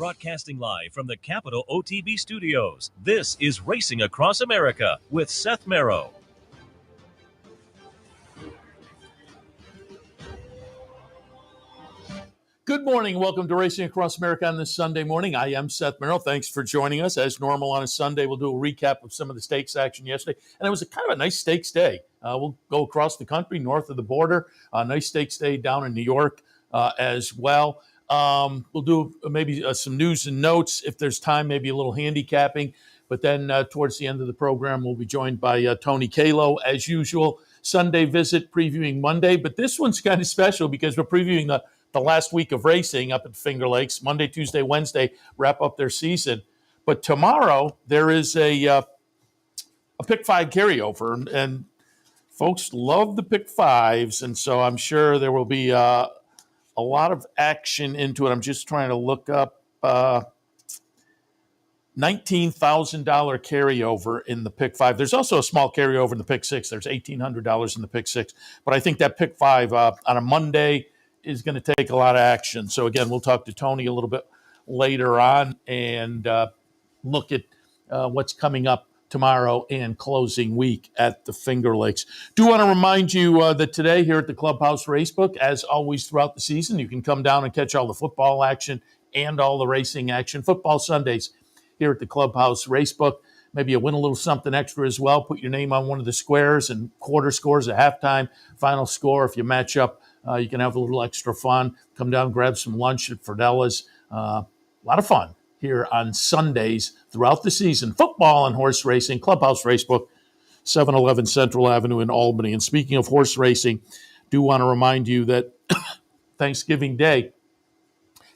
Broadcasting live from the Capitol OTB studios, this is Racing Across America with Seth Merrow. Good morning. Welcome to Racing Across America on this Sunday morning. I am Seth Merrow. Thanks for joining us. As normal on a Sunday, we'll do a recap of some of the stakes action yesterday. And it was kind of a nice stakes day. We'll go across the country, north of the border. Nice stakes day down in New York as well. We'll do maybe some news and notes. If there's time, maybe a little handicapping. But then towards the end of the program, we'll be joined by Tony Calo, as usual. Sunday visit, previewing Monday. But this one's kind of special because we're previewing the last week of racing up at Fingerlakes. Monday, Tuesday, Wednesday, wrap up their season. But tomorrow, there is a pick five carryover. And folks love the pick fives. And so I'm sure there will be a lot of action into it. I'm just trying to look up $19,000 carryover in the pick five. There's also a small carryover in the pick six. There's $1,800 in the pick six. But I think that pick five on a Monday is going to take a lot of action. So again, we'll talk to Tony a little bit later on and look at what's coming up tomorrow and closing week at the Fingerlakes. Do want to remind you that today here at the Clubhouse Racebook, as always throughout the season, you can come down and catch all the football action and all the racing action. Football Sundays here at the Clubhouse Racebook. Maybe you win a little something extra as well. Put your name on one of the squares and quarter scores at halftime, final score. If you match up, you can have a little extra fun. Come down, grab some lunch at Fridella's. A lot of fun here on Sundays throughout the season. Football and horse racing, Clubhouse Racebook, 711 Central Avenue in Albany. And speaking of horse racing, do want to remind you that Thanksgiving Day,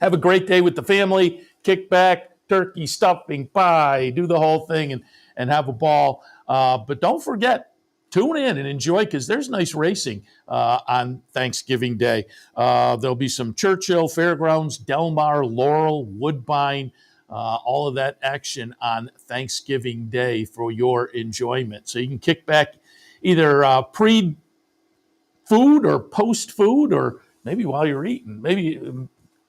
have a great day with the family, kick back, turkey, stuffing, pie, do the whole thing and have a ball. But don't forget, tune in and enjoy because there's nice racing on Thanksgiving Day. There'll be some Churchill, Fairgrounds, Delmar, Laurel, Woodbine, all of that action on Thanksgiving Day for your enjoyment. So you can kick back either pre-food or post-food or maybe while you're eating. Maybe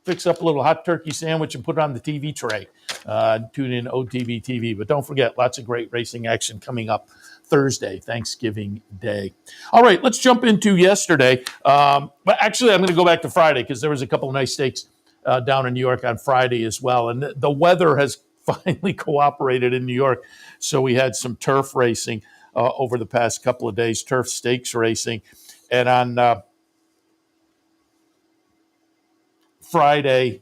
fix up a little hot turkey sandwich and put it on the TV tray. Tune in OTB TV. But don't forget, lots of great racing action coming up Thursday, Thanksgiving Day. All right, let's jump into yesterday. But actually, I'm going to go back to Friday because there was a couple of nice stakes down in New York on Friday as well. And the weather has finally cooperated in New York. So we had some turf racing over the past couple of days, turf stakes racing. And on Friday,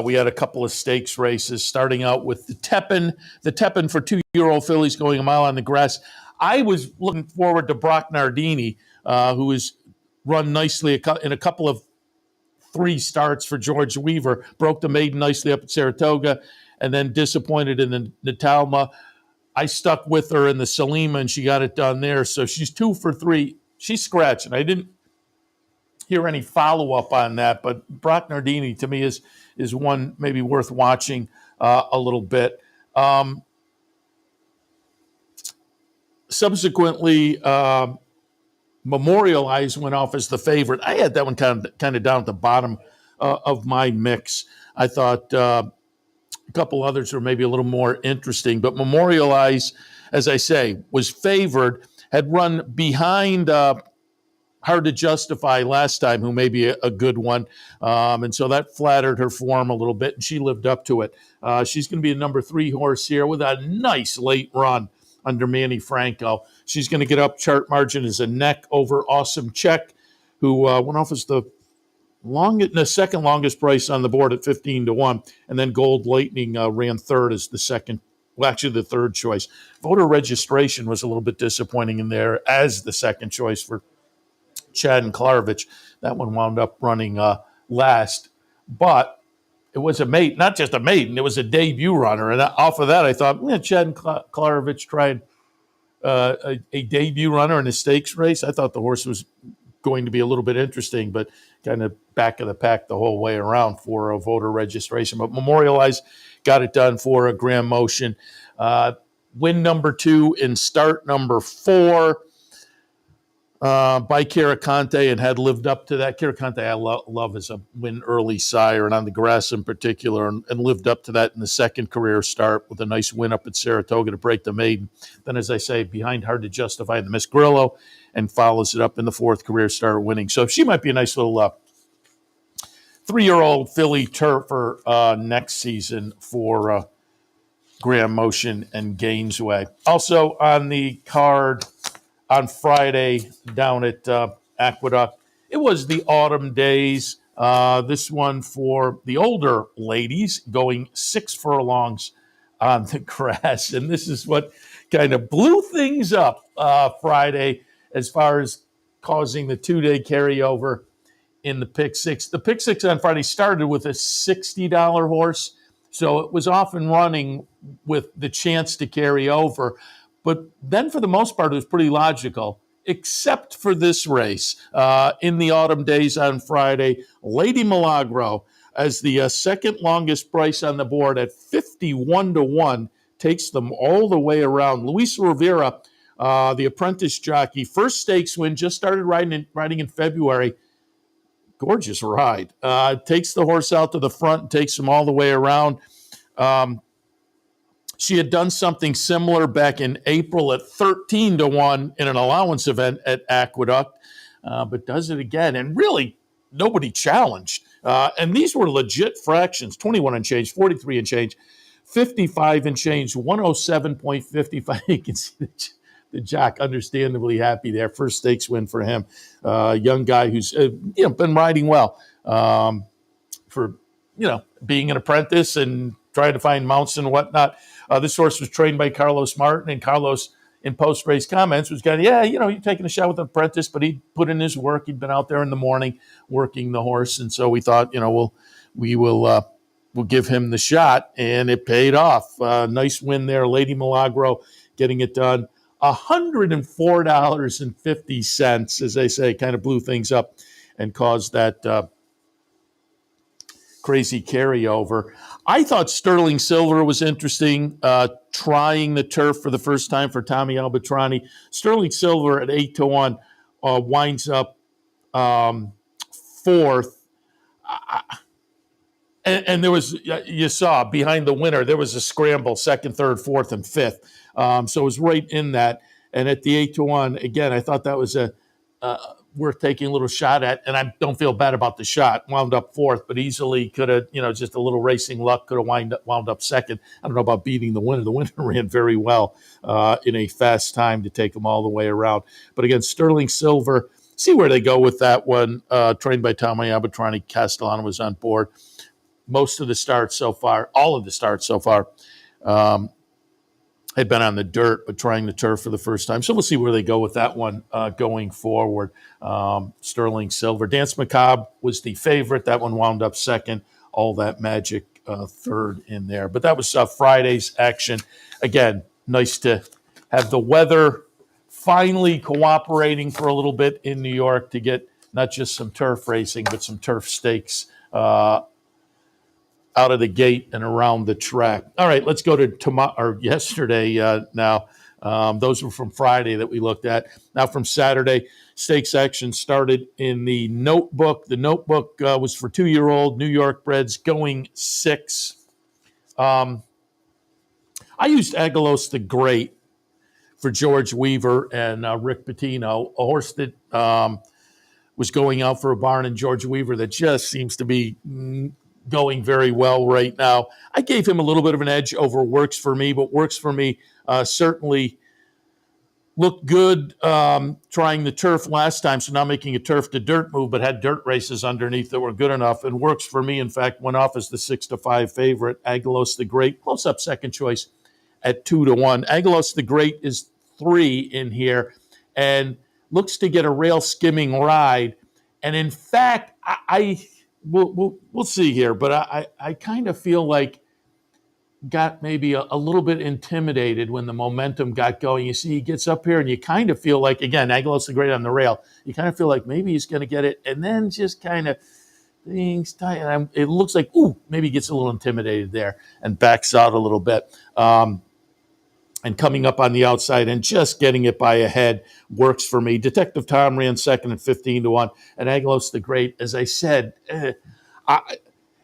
we had a couple of stakes races, starting out with the Tepin for 2-year-old fillies going a mile on the grass. I was looking forward to Brock Nardini, who has run nicely in a couple of 3 starts for George Weaver, broke the maiden nicely up at Saratoga, and then disappointed in the Natalma. I stuck with her in the Salima, and she got it done there. So she's 2 for 3. She's scratching. I didn't hear any follow-up on that, but Brock Nardini, to me, is one maybe worth watching a little bit. Subsequently, Memorialize went off as the favorite. I had that one kind of down at the bottom of my mix. I thought a couple others were maybe a little more interesting, but Memorialize, as I say, was favored, had run behind Hard to Justify last time, who may be a good one. And so that flattered her form a little bit, and she lived up to it. She's going to be a number 3 horse here with a nice late run under Manny Franco. She's going to get up chart margin as a neck over Awesome Check, who went off as the second longest price on the board at 15-1. And then Gold Lightning ran third as the second. Well, actually, the third choice. Voter registration was a little bit disappointing in there as the second choice for Chad and Klarovich. That one wound up running last. But it was not just a maiden, it was a debut runner. And off of that, I thought, Chad and Klarovich tried a debut runner in a stakes race. I thought the horse was going to be a little bit interesting, but kind of back of the pack the whole way around for a voter registration. But Memorialize got it done for a Grand Motion. Win number 2 in start number 4. by Caracante and had lived up to that. Caracante I love as a win early sire and on the grass in particular, and lived up to that in the second career start with a nice win up at Saratoga to break the maiden. Then, as I say, behind Hard to Justify the Miss Grillo, and follows it up in the fourth career start winning. So she might be a nice little 3-year-old filly turfer next season for Graham Motion and Gainesway. Also on the card on Friday down at Aqueduct, it was the Autumn Days. This one for the older ladies, going 6 furlongs on the grass. And this is what kind of blew things up Friday as far as causing the 2-day carryover in the pick six. The pick six on Friday started with a $60 horse, so it was off and running with the chance to carry over. But then for the most part, it was pretty logical, except for this race. In the Autumn Days on Friday, Lady Milagro, as the second longest price on the board at 51-1, takes them all the way around. Luis Rivera, the apprentice jockey, first stakes win, just started riding in February. Gorgeous ride. Takes the horse out to the front and takes him all the way around. She had done something similar back in April at 13-1 in an allowance event at Aqueduct, but does it again. And really, nobody challenged. And these were legit fractions, 21 and change, 43 and change, 55 and change, 107.55. You can see the jock understandably happy there. First stakes win for him. Young guy who's been riding well for being an apprentice and trying to find mounts and whatnot. This horse was trained by Carlos Martin, and Carlos, in post-race comments, was going, you're taking a shot with an apprentice, but he put in his work. He'd been out there in the morning working the horse, and so we thought, we'll give him the shot, and it paid off. Nice win there, Lady Milagro getting it done. $104.50, as they say, kind of blew things up and caused that crazy carryover. I thought Sterling Silver was interesting, trying the turf for the first time for Tommy Albatrani. Sterling Silver at 8-1 winds up fourth. And there was, you saw behind the winner, there was a scramble, second, third, fourth, and fifth. So it was right in that. And at the 8-1, again, I thought that was worth taking a little shot at. And I don't feel bad about the shot. Wound up fourth, but easily could have, just a little racing luck, could have wound up second. I don't know about beating the winner. The winner ran very well in a fast time to take them all the way around. But again, Sterling Silver, see where they go with that one. Trained by Tommy Albatrani. Castellano was on board. Most of the starts so far, all of the starts so far, had been on the dirt, but trying the turf for the first time. So we'll see where they go with that one going forward. Sterling Silver. Dance Macabre was the favorite. That one wound up second. All that magic third in there. But that was Friday's action. Again, nice to have the weather finally cooperating for a little bit in New York to get not just some turf racing, but some turf stakes out of the gate and around the track. All right, let's go to yesterday now. Those were from Friday that we looked at. Now from Saturday, stakes action started in the Notebook. The Notebook was for 2-year-old New York breds going 6. I used Agalos the Great for George Weaver and Rick Pitino, a horse that was going out for a barn in George Weaver that just seems to be going very well right now. I gave him a little bit of an edge over Works For Me, but Works For Me certainly looked good trying the turf last time, so now making a turf to dirt move, but had dirt races underneath that were good enough. And Works For Me, in fact, went off as the 6-5 favorite. Agalos the Great, close up second choice at 2-1. Agalos the Great is 3 in here and looks to get a rail skimming ride. And in fact, We'll see here, but I kind of feel like got maybe a little bit intimidated when the momentum got going. You see, he gets up here and you kind of feel like, again, Agalos the Great on the rail, you kind of feel like maybe he's going to get it, and then just kind of things tight. And it looks like, maybe he gets a little intimidated there and backs out a little bit. and coming up on the outside and just getting it by a head works for me. Detective Tom ran second at 15-1, and Aguilos the Great, as I said, and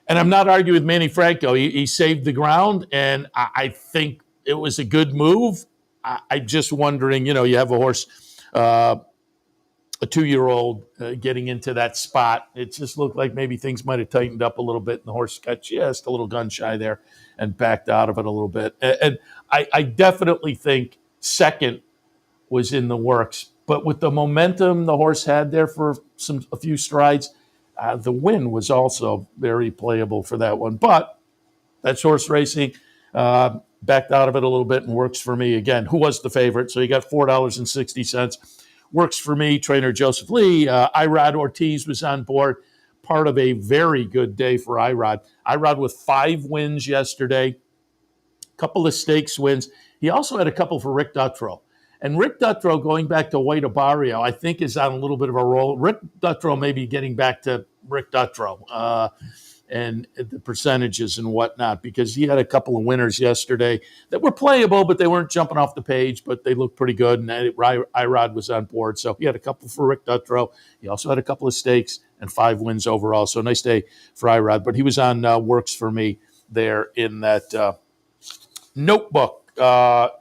I'm not arguing with Manny Franco. He saved the ground, and I think it was a good move. I'm just wondering, you have a horse, a 2-year-old getting into that spot. It just looked like maybe things might have tightened up a little bit, and the horse got just a little gun shy there and backed out of it a little bit. And I definitely think second was in the works. But with the momentum the horse had there for a few strides, the win was also very playable for that one. But that's horse racing. Backed out of it a little bit and works for me. Again, who was the favorite? So you got $4.60. Works for me. Trainer Joseph Lee. Irod Ortiz was on board. Part of a very good day for Irod. Irod with 5 wins yesterday. Couple of stakes wins. He also had a couple for Rick Dutrow. And Rick Dutrow, going back to White Barrio, I think is on a little bit of a roll. Rick Dutrow may be getting back to Rick Dutrow and the percentages and whatnot, because he had a couple of winners yesterday that were playable, but they weren't jumping off the page, but they looked pretty good, and Irod was on board. So he had a couple for Rick Dutrow. He also had a couple of stakes and 5 wins overall. So nice day for Irod, but he was on works for me there in that notebook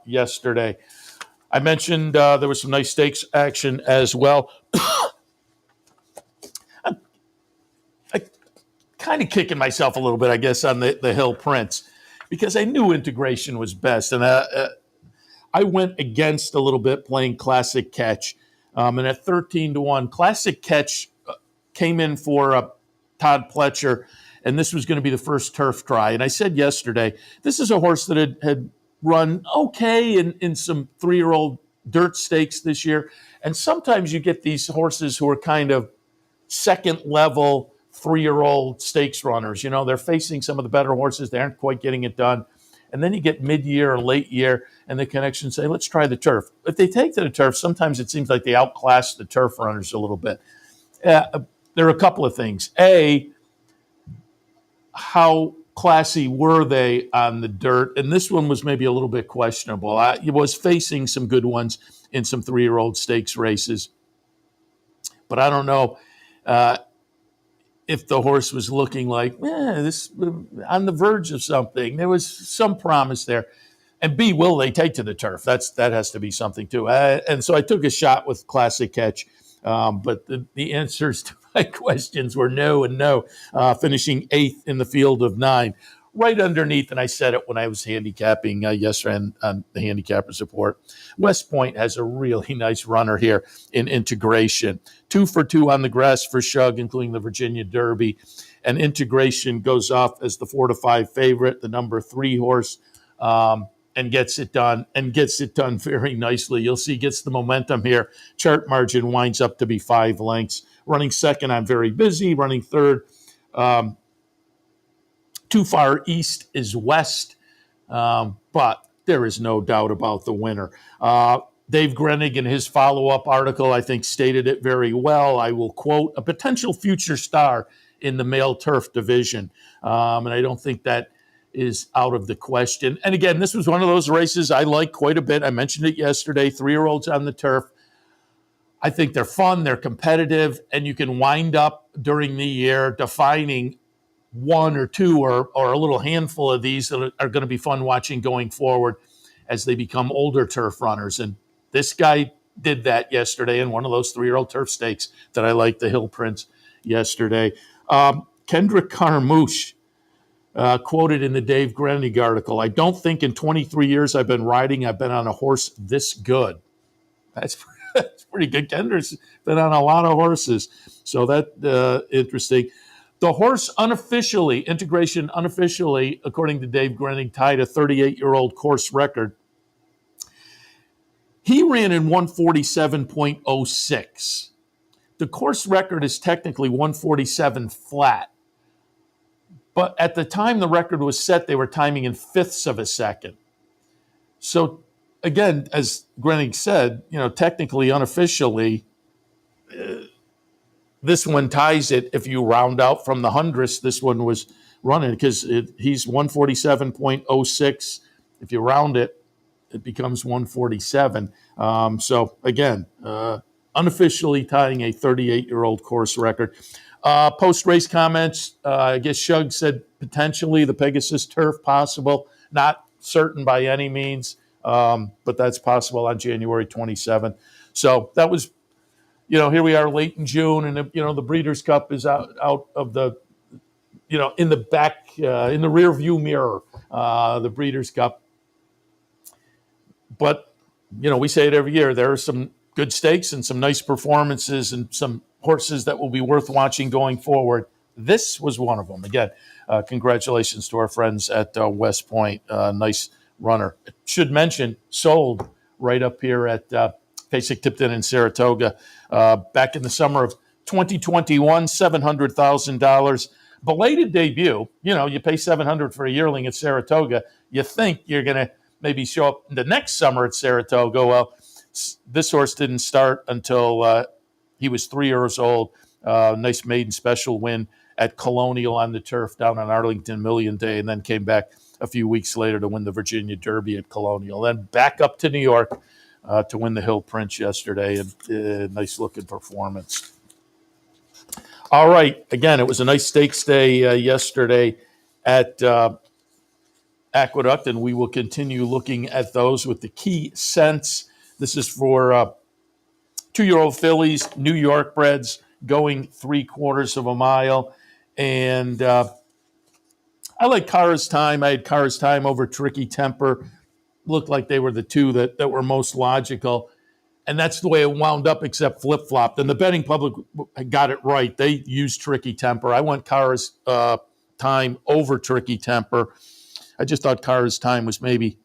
yesterday. I mentioned there was some nice stakes action as well. Kind of kicking myself a little bit, I guess, on the Hill Prince, because I knew integration was best. And I went against a little bit playing Classic Catch. And at 13-1, Classic Catch came in for Todd Pletcher, and this was going to be the first turf try. And I said yesterday, this is a horse that had run okay in some 3-year-old dirt stakes this year. And sometimes you get these horses who are kind of second-level 3-year-old stakes runners. They're facing some of the better horses. They aren't quite getting it done. And then you get mid-year or late year, and the connections say, let's try the turf. If they take to the turf, sometimes it seems like they outclass the turf runners a little bit. There are a couple of things. A, how classy were they on the dirt? And this one was maybe a little bit questionable. He was facing some good ones in some 3-year-old stakes races. But I don't know if the horse was looking like, this on the verge of something. There was some promise there. And B, will they take to the turf? That has to be something too. And so I took a shot with Classic Catch, but the answers to my questions were no and no, finishing 8th in the field of 9. Right underneath, and I said it when I was handicapping yesterday on the Handicappers Report, West Point has a really nice runner here in integration. 2 for 2 on the grass for Shug, including the Virginia Derby. And integration goes off as the 4-5 favorite, the number 3 horse, and gets it done very nicely. You'll see gets the momentum here. Chart margin winds up to be 5 lengths. Running second, I'm very busy. Running third, too far east is west, but there is no doubt about the winner. Dave Grenig, in his follow-up article, I think stated it very well. I will quote, a potential future star in the male turf division. And I don't think that is out of the question. And again, this was one of those races I like quite a bit. I mentioned it yesterday, 3-year-olds on the turf. I think they're fun, they're competitive, and you can wind up during the year defining 1 or 2 or a little handful of these that are going to be fun watching going forward as they become older turf runners. And this guy did that yesterday in one of those 3-year-old turf stakes that I liked, the Hill Prince, yesterday. Kendrick Carmouche, quoted in the Dave Grenig article, I don't think in 23 years I've been riding, I've been on a horse this good. That's pretty good. Kendrick's been on a lot of horses. So that interesting. The horse integration unofficially, according to Dave Grenig, tied a 38-year-old course record. He ran in 147.06. The course record is technically 147 flat. But at the time the record was set, they were timing in fifths of a second. So, again, as Grenig said, technically, unofficially, this one ties it. If you round out from the hundredths, this one was running because he's 147.06. If you round it, it becomes 147. So again, unofficially tying a 38-year-old course record. Post-race comments, I guess Shug said potentially the Pegasus turf possible, not certain by any means, but that's possible on January 27th. So that was, here we are late in June, and the Breeders' Cup is out of the, in the back, in the rear view mirror, the Breeders' Cup. But, we say it every year, there are some good stakes and some nice performances and some horses that will be worth watching going forward. This was one of them. Again, congratulations to our friends at West Point. Nice runner. Should mention, sold right up here at Pasek-Tipton in Saratoga back in the summer of 2021, $700,000. Belated debut. You pay $700 for a yearling at Saratoga. You think you're going to maybe show up the next summer at Saratoga. Well, this horse didn't start until he was 3 years old. Nice maiden special win at Colonial on the turf down on Arlington Million Day, and then came back a few weeks later to win the Virginia Derby at Colonial. Then back up to New York to win the Hill Prince yesterday. And nice looking performance. All right. Again, it was a nice stakes day yesterday at Aqueduct, and we will continue looking at those with the key cents. This is for 2-year-old fillies, New York breds, going 3/4 of a mile. And I like Cara's Time. I had Cara's Time over Tricky Temper. Looked like they were the two that were most logical. And that's the way it wound up, except flip-flopped. And the betting public got it right. They used Tricky Temper. I went Cara's Time over Tricky Temper. I just thought Cara's Time was maybe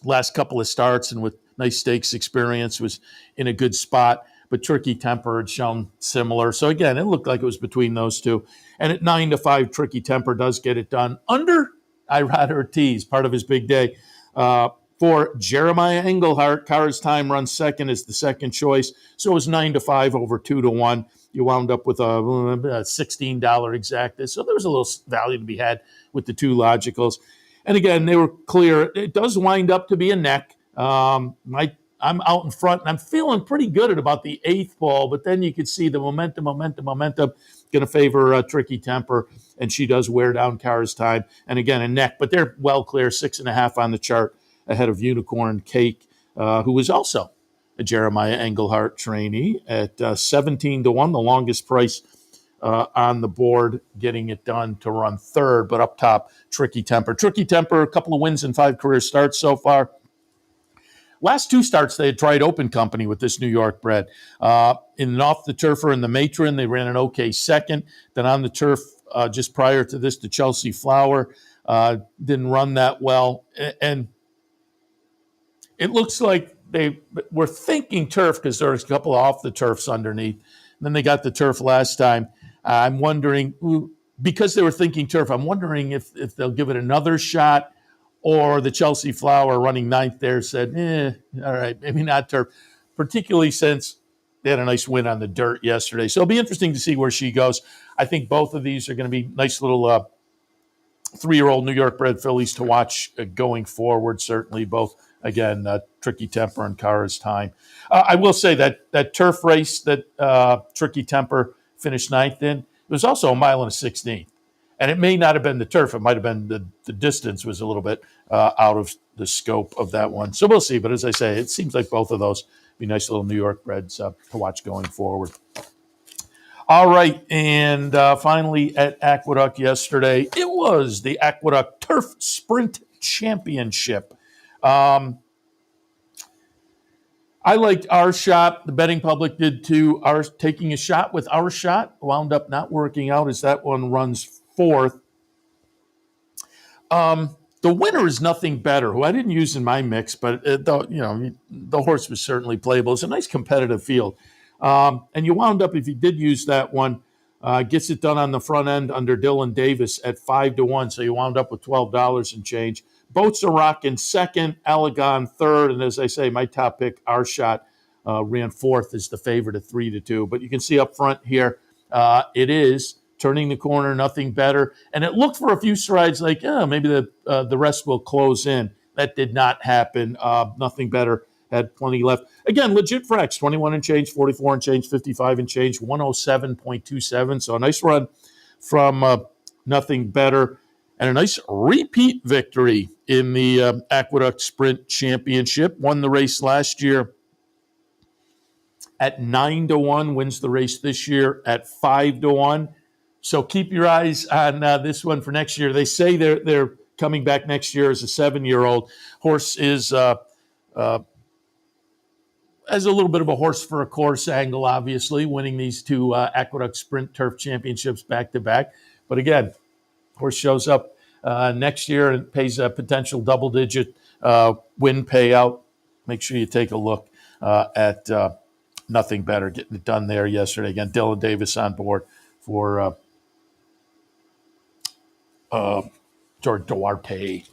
last couple of starts and with nice stakes experience was in a good spot. But Tricky Temper had shown similar. So again, it looked like it was between those two. And at 9-5, Tricky Temper does get it done under Irad Ortiz, part of his big day. For Jeremiah Englehart, Cara's Time runs second as the second choice. So it was 9-5 over 2-1. You wound up with a $16 exacta. So there was a little value to be had with the two logicals. And again, they were clear. It does wind up to be a neck. I'm out in front, and I'm feeling pretty good at about the 8th ball, but then you could see the momentum going to favor Tricky Temper, and she does wear down Cara's Time. And again, a neck, but they're well clear, 6.5 on the chart ahead of Unicorn Cake, who was also a Jeremiah Englehart trainee at 17-1, the longest price on the board, getting it done to run third, but up top, Tricky Temper. Tricky Temper, a couple of wins in 5 career starts so far. Last 2 starts, they had tried open company with this New York bred. In an off the turfer in the Matron, they ran an okay second. Then on the turf, just prior to this, the Chelsea Flower didn't run that well. And it looks like they were thinking turf because there was a couple of off the turfs underneath. And then they got the turf last time. I'm wondering, because they were thinking turf, I'm wondering if they'll give it another shot, or the Chelsea Flower running 9th there said, all right, maybe not turf, particularly since they had a nice win on the dirt yesterday. So it'll be interesting to see where she goes. I think both of these are going to be nice little 3-year-old New York bred fillies to watch going forward, certainly both. Again, Tricky Temper and Cara's Time. I will say that turf race that Tricky Temper finished 9th in, it was also 1 mile and 1/16. And it may not have been the turf. It might have been the distance was a little bit out of the scope of that one. So we'll see. But as I say, it seems like both of those be nice little New York breds to watch going forward. All right. And finally at Aqueduct yesterday, it was the Aqueduct Turf Sprint Championship. I liked Our Shot. The betting public did too. Taking a shot with Our Shot wound up not working out as that one runs 4th. The winner is Nothing Better, who I didn't use in my mix, but the horse was certainly playable. It's a nice competitive field. And you wound up, if you did use that one, gets it done on the front end under Dylan Davis at 5-1. So you wound up with $12 and change. Boats are rocking second, Allegan third, and as I say, my top pick, Our Shot, ran 4th as the favorite at 3-2. But you can see up front here, it is turning the corner, Nothing Better, and it looked for a few strides like, maybe the rest will close in. That did not happen. Nothing better. Had plenty left. Again, legit Frex, 21 and change, 44 and change, 55 and change, 107.27. So a nice run from Nothing Better. And a nice repeat victory in the Aqueduct Sprint Championship. Won the race last year at 9-1, wins the race this year at 5-1. So keep your eyes on this one for next year. They say they're coming back next year as a 7-year-old. Horse is has a little bit of a horse for a course angle, obviously, winning these two Aqueduct Sprint Turf Championships back-to-back. But again, horse shows up next year and pays a potential double-digit win payout. Make sure you take a look at Nothing Better, getting it done there yesterday. Again, Dylan Davis on board for George Duarte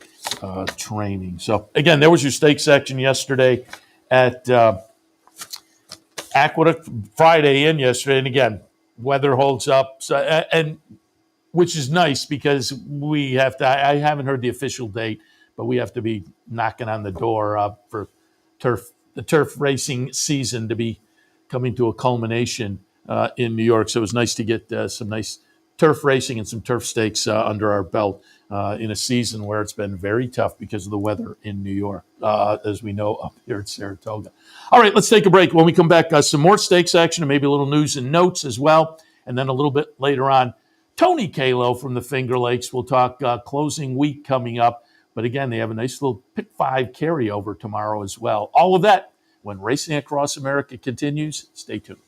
training. So, again, there was your stake section yesterday at Aqueduct, Friday and yesterday. And again, weather holds up, so, and which is nice because we have to. I haven't heard the official date, but we have to be knocking on the door for the turf racing season to be coming to a culmination in New York. So it was nice to get some nice turf racing and some turf stakes under our belt in a season where it's been very tough because of the weather in New York, as we know up here at Saratoga. All right, let's take a break. When we come back, some more stakes action and maybe a little news and notes as well. And then a little bit later on, Tony Calo from the Fingerlakes will talk closing week coming up. But again, they have a nice little Pick 5 carryover tomorrow as well. All of that when Racing Across America continues. Stay tuned.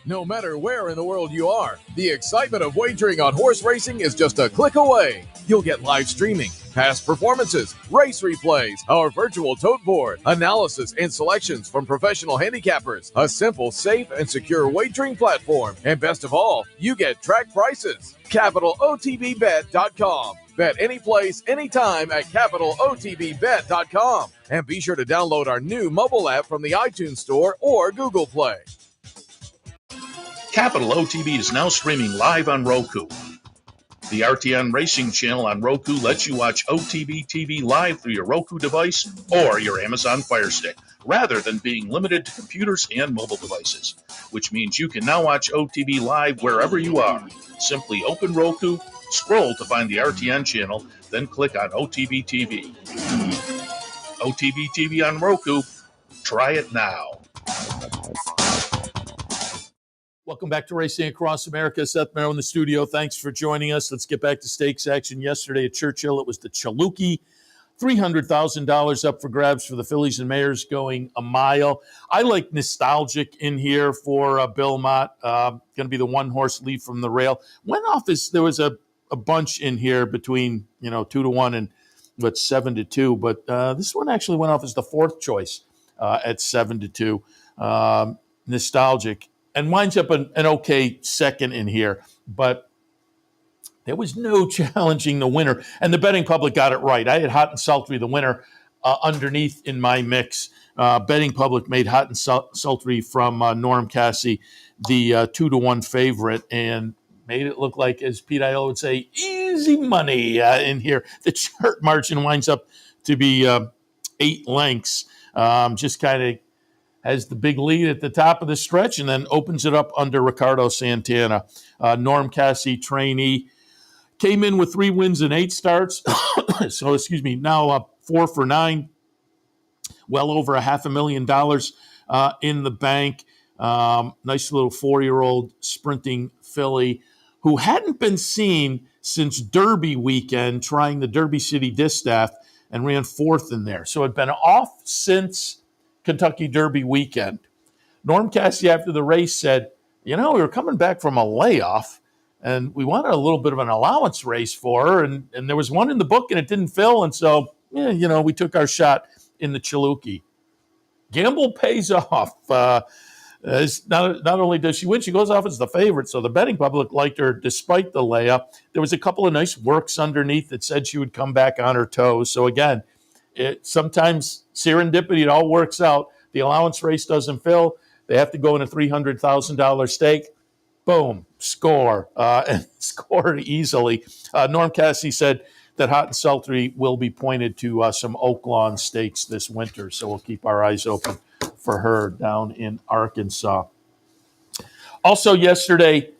No matter where in the world you are, the excitement of wagering on horse racing is just a click away. You'll get live streaming, past performances, race replays, our virtual tote board, analysis and selections from professional handicappers, a simple, safe, and secure wagering platform, and best of all, you get track prices. CapitalOTBBet.com. Bet any place, anytime at CapitalOTBBet.com. And be sure to download our new mobile app from the iTunes Store or Google Play. Capital OTB is now streaming live on Roku. The RTN Racing channel on Roku lets you watch OTB TV live through your Roku device or your Amazon Fire Stick, rather than being limited to computers and mobile devices, which means you can now watch OTB live wherever you are. Simply open Roku, scroll to find the RTN channel, then click on OTB TV. OTB TV on Roku. Try it now. Welcome back to Racing Across America. Seth Merrow in the studio. Thanks for joining us. Let's get back to stakes action. Yesterday at Churchill, it was the Chaluki. $300,000 up for grabs for the fillies and mares going a mile. I like Nostalgic in here for Bill Mott. Going to be the one-horse lead from the rail. There was a bunch in here between 2-1 and 7-2, but this one actually went off as the fourth choice at 7-2. Nostalgic. And winds up an okay second in here, but there was no challenging the winner. And the betting public got it right. I had Hot and Sultry, the winner, underneath in my mix. Betting public made Hot and Sultry from Norm Cassie the 2-1 favorite and made it look like, as Pete Aiello would say, easy money in here. The chart margin winds up to be 8 lengths. Just kind of has the big lead at the top of the stretch and then opens it up under Ricardo Santana. Norm Cassie, trainee, came in with 3 wins and 8 starts. So, now 4 for 9, well over $500,000 in the bank. Nice little 4-year-old sprinting filly who hadn't been seen since Derby weekend, trying the Derby City Distaff, and ran 4th in there. So had been off since Kentucky Derby weekend. Norm Cassie, after the race, said, we were coming back from a layoff and we wanted a little bit of an allowance race for her. And there was one in the book and it didn't fill. And so yeah, we took our shot in the Chaluki. Gamble pays off. Not only does she win, she goes off as the favorite. So the betting public liked her despite the layup. There was a couple of nice works underneath that said she would come back on her toes. So again, sometimes serendipity, it all works out. The allowance race doesn't fill. They have to go in a $300,000 stake. Boom, score, and scored easily. Norm Cassie said that Hot and Sultry will be pointed to some Oaklawn stakes this winter, so we'll keep our eyes open for her down in Arkansas. Also yesterday,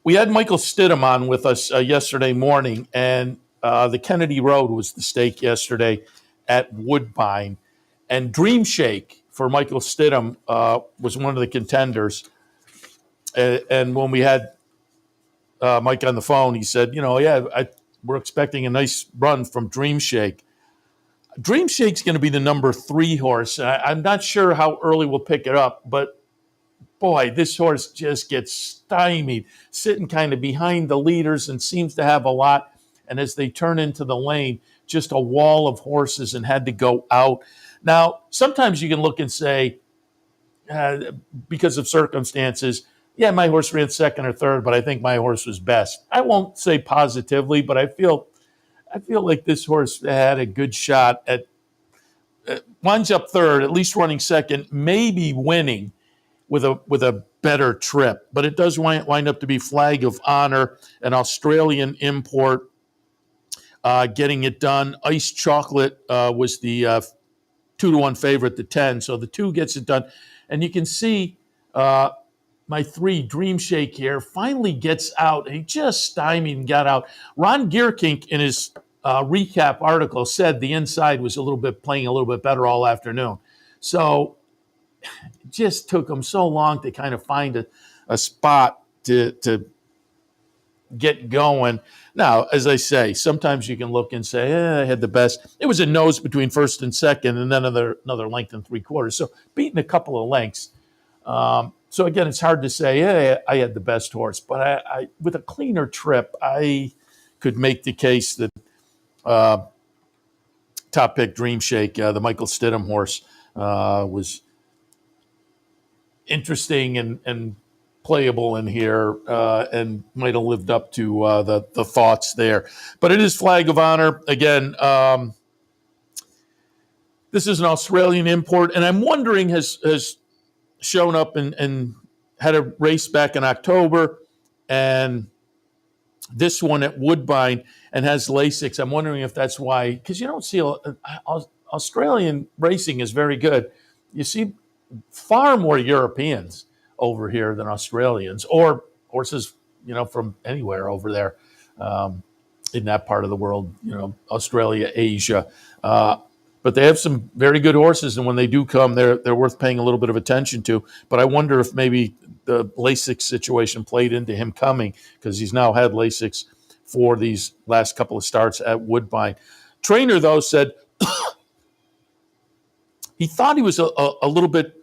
we had Michael Stidham on with us yesterday morning, and the Kennedy Road was the stake yesterday at Woodbine. And Dream Shake for Michael Stidham was one of the contenders. And when we had Mike on the phone, he said, we're expecting a nice run from Dream Shake. Dream Shake's going to be the number 3 horse. I'm not sure how early we'll pick it up, but boy, this horse just gets stymied, sitting kind of behind the leaders and seems to have a lot. And as they turn into the lane, just a wall of horses and had to go out. Now, sometimes you can look and say, because of circumstances, yeah, my horse ran second or third, but I think my horse was best. I won't say positively, but I feel like this horse had a good shot at winds up third, at least running second, maybe winning with a better trip. But it does wind up to be Flag of Honor, an Australian import, getting it done. Ice Chocolate was the 2-1 favorite, the 10. So the 2 gets it done. And you can see my 3, Dream Shake here, finally gets out. He just stymied and got out. Ron Gierkink, in his recap article, said the inside was playing a little bit better all afternoon. So it just took him so long to kind of find a spot to get going. Now, as I say, sometimes you can look and say, I had the best. It was a nose between first and second, and then another length and 3/4. So beating a couple of lengths. So again, it's hard to say, I had the best horse, but I with a cleaner trip, I could make the case that top pick Dream Shake, the Michael Stidham horse, was interesting and playable in here, and might have lived up to the thoughts there. But it is Flag of Honor again. This is an Australian import, and I'm wondering has shown up and had a race back in October, and this one at Woodbine, and has Lasix. I'm wondering if that's why, because you don't see Australian racing is very good. You see far more Europeans over here than Australians, or horses, from anywhere over there in that part of the world, Australia, Asia. But they have some very good horses, and when they do come, they're worth paying a little bit of attention to. But I wonder if maybe the Lasix situation played into him coming, because he's now had Lasix for these last couple of starts at Woodbine. Trainer, though, said he thought he was a little bit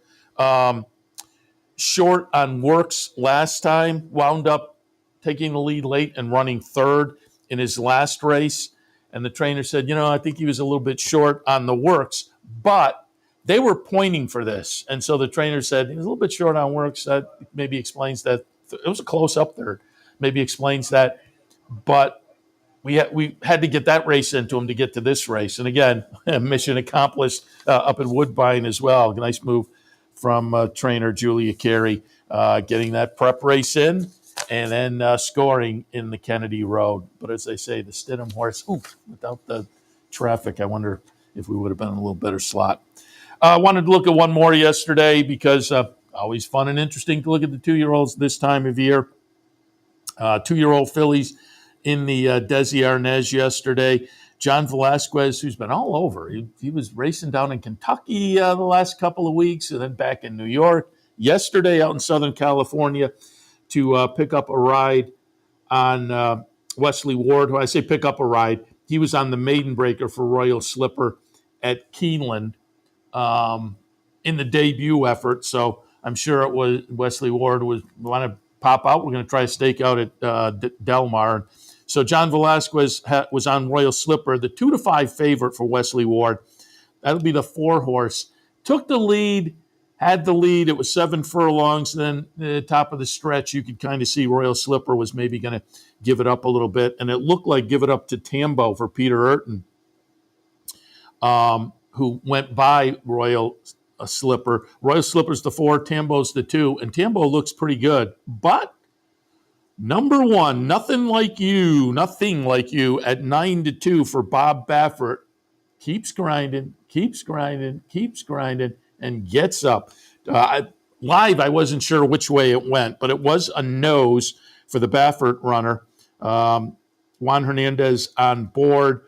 short on works last time, wound up taking the lead late and running third in his last race. And the trainer said, I think he was a little bit short on the works, but they were pointing for this. And so the trainer said, he was a little bit short on works. That maybe explains that. It was a close up third. Maybe explains that. But we had to get that race into him to get to this race. And again, mission accomplished up at Woodbine as well. A nice move from trainer Julia Carey, getting that prep race in. And then scoring in the Kennedy Road. But as I say, the Stidham horse, without the traffic, I wonder if we would have been in a little better slot. I wanted to look at one more yesterday because always fun and interesting to look at the 2-year-olds this time of year. 2-year-old fillies in the Desi Arnaz yesterday. John Velasquez, who's been all over. He was racing down in Kentucky the last couple of weeks and then back in New York. Yesterday out in Southern California, to pick up a ride on Wesley Ward, who I say pick up a ride. He was on the maiden breaker for Royal Slipper at Keeneland in the debut effort. So I'm sure it was Wesley Ward was want to pop out. We're going to try a stake out at Delmar. So John Velasquez was on Royal Slipper, the 2-5 favorite for Wesley Ward. That'll be the 4 horse. Took the lead, had the lead. It was 7 furlongs. Then at the top of the stretch, you could kind of see Royal Slipper was maybe going to give it up a little bit. And it looked like give it up to Tambo for Peter Urton, who went by Royal Slipper. Royal Slipper's the 4, Tambo's the 2, and Tambo looks pretty good. But number 1, nothing like you at 9-2 for Bob Baffert. Keeps grinding, and gets up. Live, I wasn't sure which way it went, but it was a nose for the Baffert runner. Juan Hernandez on board.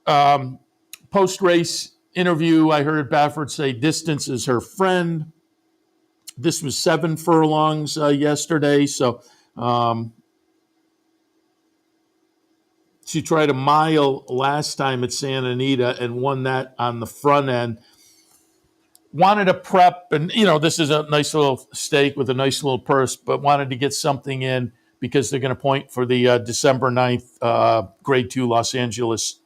Post-race interview, I heard Baffert say distance is her friend. This was 7 furlongs yesterday, so she tried a mile last time at Santa Anita and won that on the front end. Wanted a prep, and this is a nice little stake with a nice little purse, but wanted to get something in because they're going to point for the December 9th Grade 2 Los Alamitos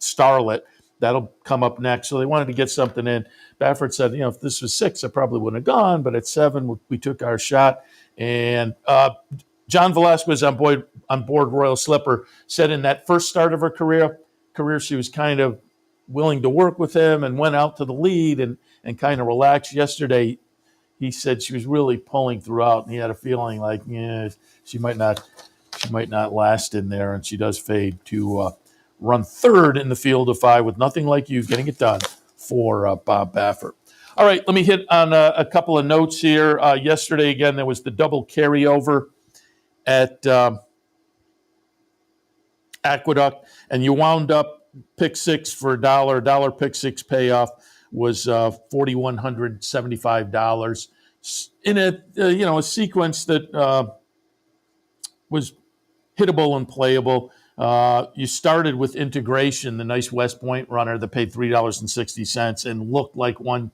Starlet. That'll come up next. So they wanted to get something in. Baffert said, if this was 6, I probably wouldn't have gone, but at 7, we took our shot. And John Velasquez on board Royal Slipper said in that first start of her career, she was kind of willing to work with him and went out to the lead and kind of relaxed. Yesterday, he said she was really pulling throughout, and he had a feeling like, she might not last in there, and she does fade to run 3rd in the field of 5 with nothing like you getting it done for Bob Baffert. All right, let me hit on a couple of notes here. Yesterday, again, there was the double carryover at Aqueduct, and you wound up pick 6 for $1 pick 6 payoff was $4,175 in a sequence that was hittable and playable. You started with Integration, the nice West Point runner that paid $3.60 and looked like one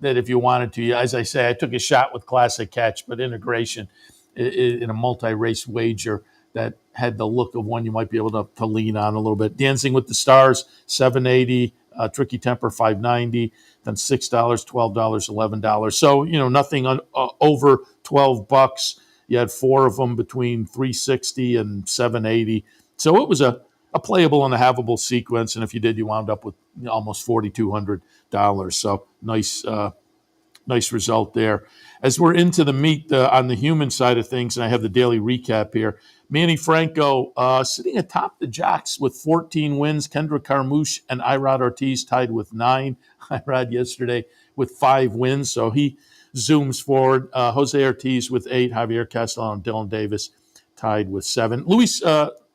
that if you wanted to, as I say, I took a shot with Classic Catch, but Integration in a multi-race wager that had the look of one you might be able to lean on a little bit. Dancing with the Stars, $7.80, Tricky Temper, $5.90, then $6, $12, $11. So, nothing over $12. You had 4 of them between $3.60 and $7.80. So it was a playable and a havable sequence, and if you did, you wound up with almost $4,200. So nice result there. As we're into the meat on the human side of things, and I have the daily recap here, Manny Franco sitting atop the jocks with 14 wins. Kendra Carmouche and Irod Ortiz tied with 9. Irod yesterday with 5 wins, so he zooms forward. Jose Ortiz with 8. Javier Castellano and Dylan Davis tied with 7. Luis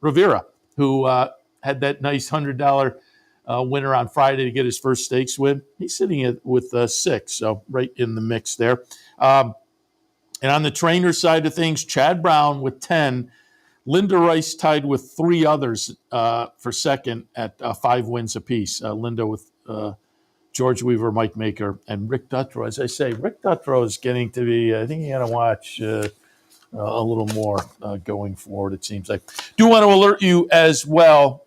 Rivera, who had that nice $100 winner on Friday to get his first stakes win, he's sitting with 6, so right in the mix there. And on the trainer side of things, Chad Brown with 10. Linda Rice tied with 3 others for second at 5 wins apiece. Linda with George Weaver, Mike Maker, and Rick Dutrow. As I say, Rick Dutrow is getting to be, I think you got to watch a little more going forward, it seems like. Do want to alert you as well.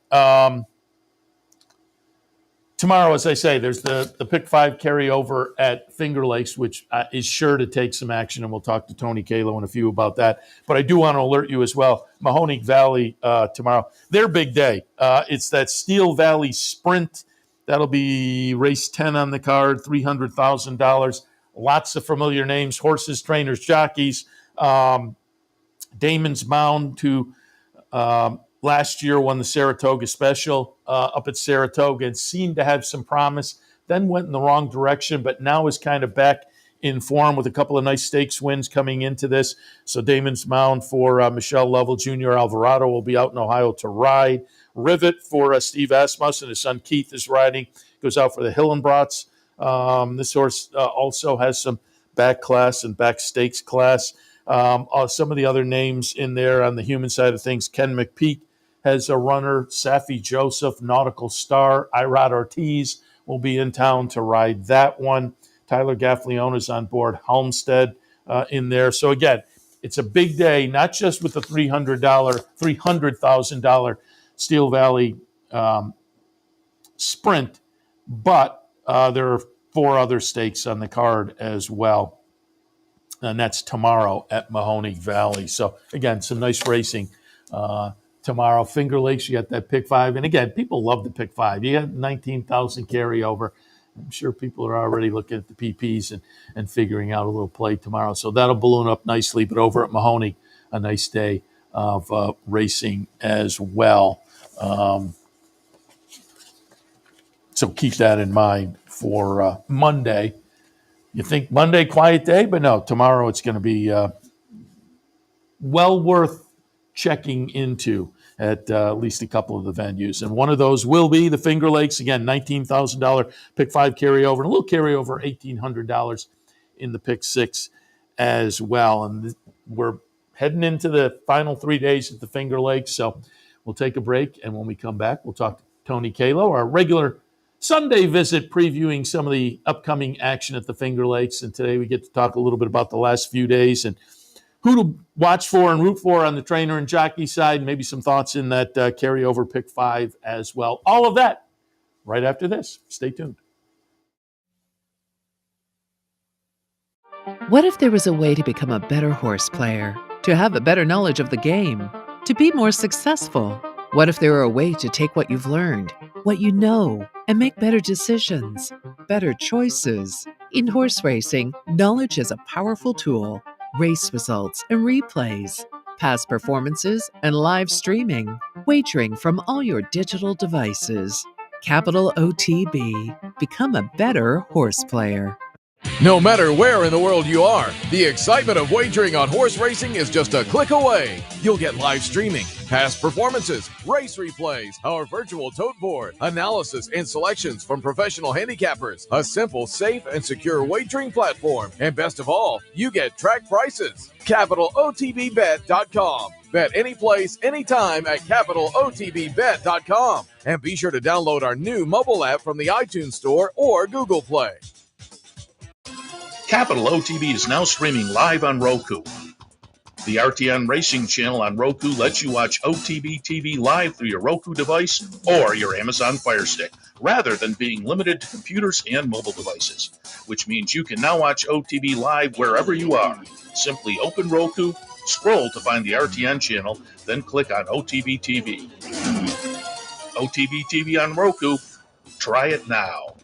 Tomorrow, as I say, there's the Pick 5 carryover at Fingerlakes, which is sure to take some action, and we'll talk to Tony Calo and a few about that. But I do want to alert you as well. Mahoning Valley tomorrow, their big day. It's that Steel Valley Sprint. That'll be race 10 on the card, $300,000. Lots of familiar names, horses, trainers, jockeys. Damon's Mound, who last year won the Saratoga Special up at Saratoga and seemed to have some promise, then went in the wrong direction, but now is kind of back in form with a couple of nice stakes wins coming into this. So Damon's Mound for Michelle Lovell Jr. Alvarado will be out in Ohio to ride. Rivet for Steve Asmus and his son Keith is riding. Goes out for the Hillenbrats. This horse also has some back class and back stakes class. Some of the other names in there on the human side of things, Ken McPeak has a runner, Safi Joseph, Nautical Star, Irod Ortiz will be in town to ride that one. Tyler Gaffleone is on board, Halmstead in there. So again, It's a big day, not just with the $300,000 Steel Valley Sprint, but there are 4 other stakes on the card as well. And that's tomorrow at Mahoney Valley. So, again, some nice racing tomorrow. Fingerlakes, you got that pick 5. And, again, people love the pick 5. You got 19,000 carryover. I'm sure people are already looking at the PPs and figuring out a little play tomorrow. So that'll balloon up nicely. But over at Mahoney, a nice day of racing as well. So keep that in mind for Monday. You think Monday, quiet day, but no, tomorrow it's going to be well worth checking into at least a couple of the venues. And one of those will be the Finger Lakes. Again, $19,000 pick 5 carryover, and a little carryover, $1,800 in the pick 6 as well. And we're heading into the final 3 days at the Finger Lakes. So we'll take a break. And when we come back, we'll talk to Tony Calo, our regular Sunday visit, previewing some of the upcoming action at the Finger Lakes. And today we get to talk a little bit about the last few days and who to watch for and root for on the trainer and jockey side, maybe some thoughts in that carryover pick 5 as well. All of that right after this. Stay tuned. What if there was a way to become a better horse player, to have a better knowledge of the game, to be more successful? What if there were a way to take what you've learned, what you know, and make better decisions, better choices? In horse racing, knowledge is a powerful tool. Race results and replays, past performances and live streaming, wagering from all your digital devices. Capital OTB. Become a better horse player. No matter where in the world you are, the excitement of wagering on horse racing is just a click away. You'll get live streaming, past performances, race replays, our virtual tote board, analysis and selections from professional handicappers, a simple, safe, and secure wagering platform, and best of all, you get track prices. CapitalOTBBet.com. Bet any place, anytime at CapitalOTBBet.com. And be sure to download our new mobile app from the iTunes Store or Google Play. Capital OTB is now streaming live on Roku. The RTN Racing channel on Roku lets you watch OTB TV live through your Roku device or your Amazon Fire Stick, rather than being limited to computers and mobile devices, which means you can now watch OTB live wherever you are. Simply open Roku, scroll to find the RTN channel, then click on OTB TV. OTB TV on Roku. Try it now.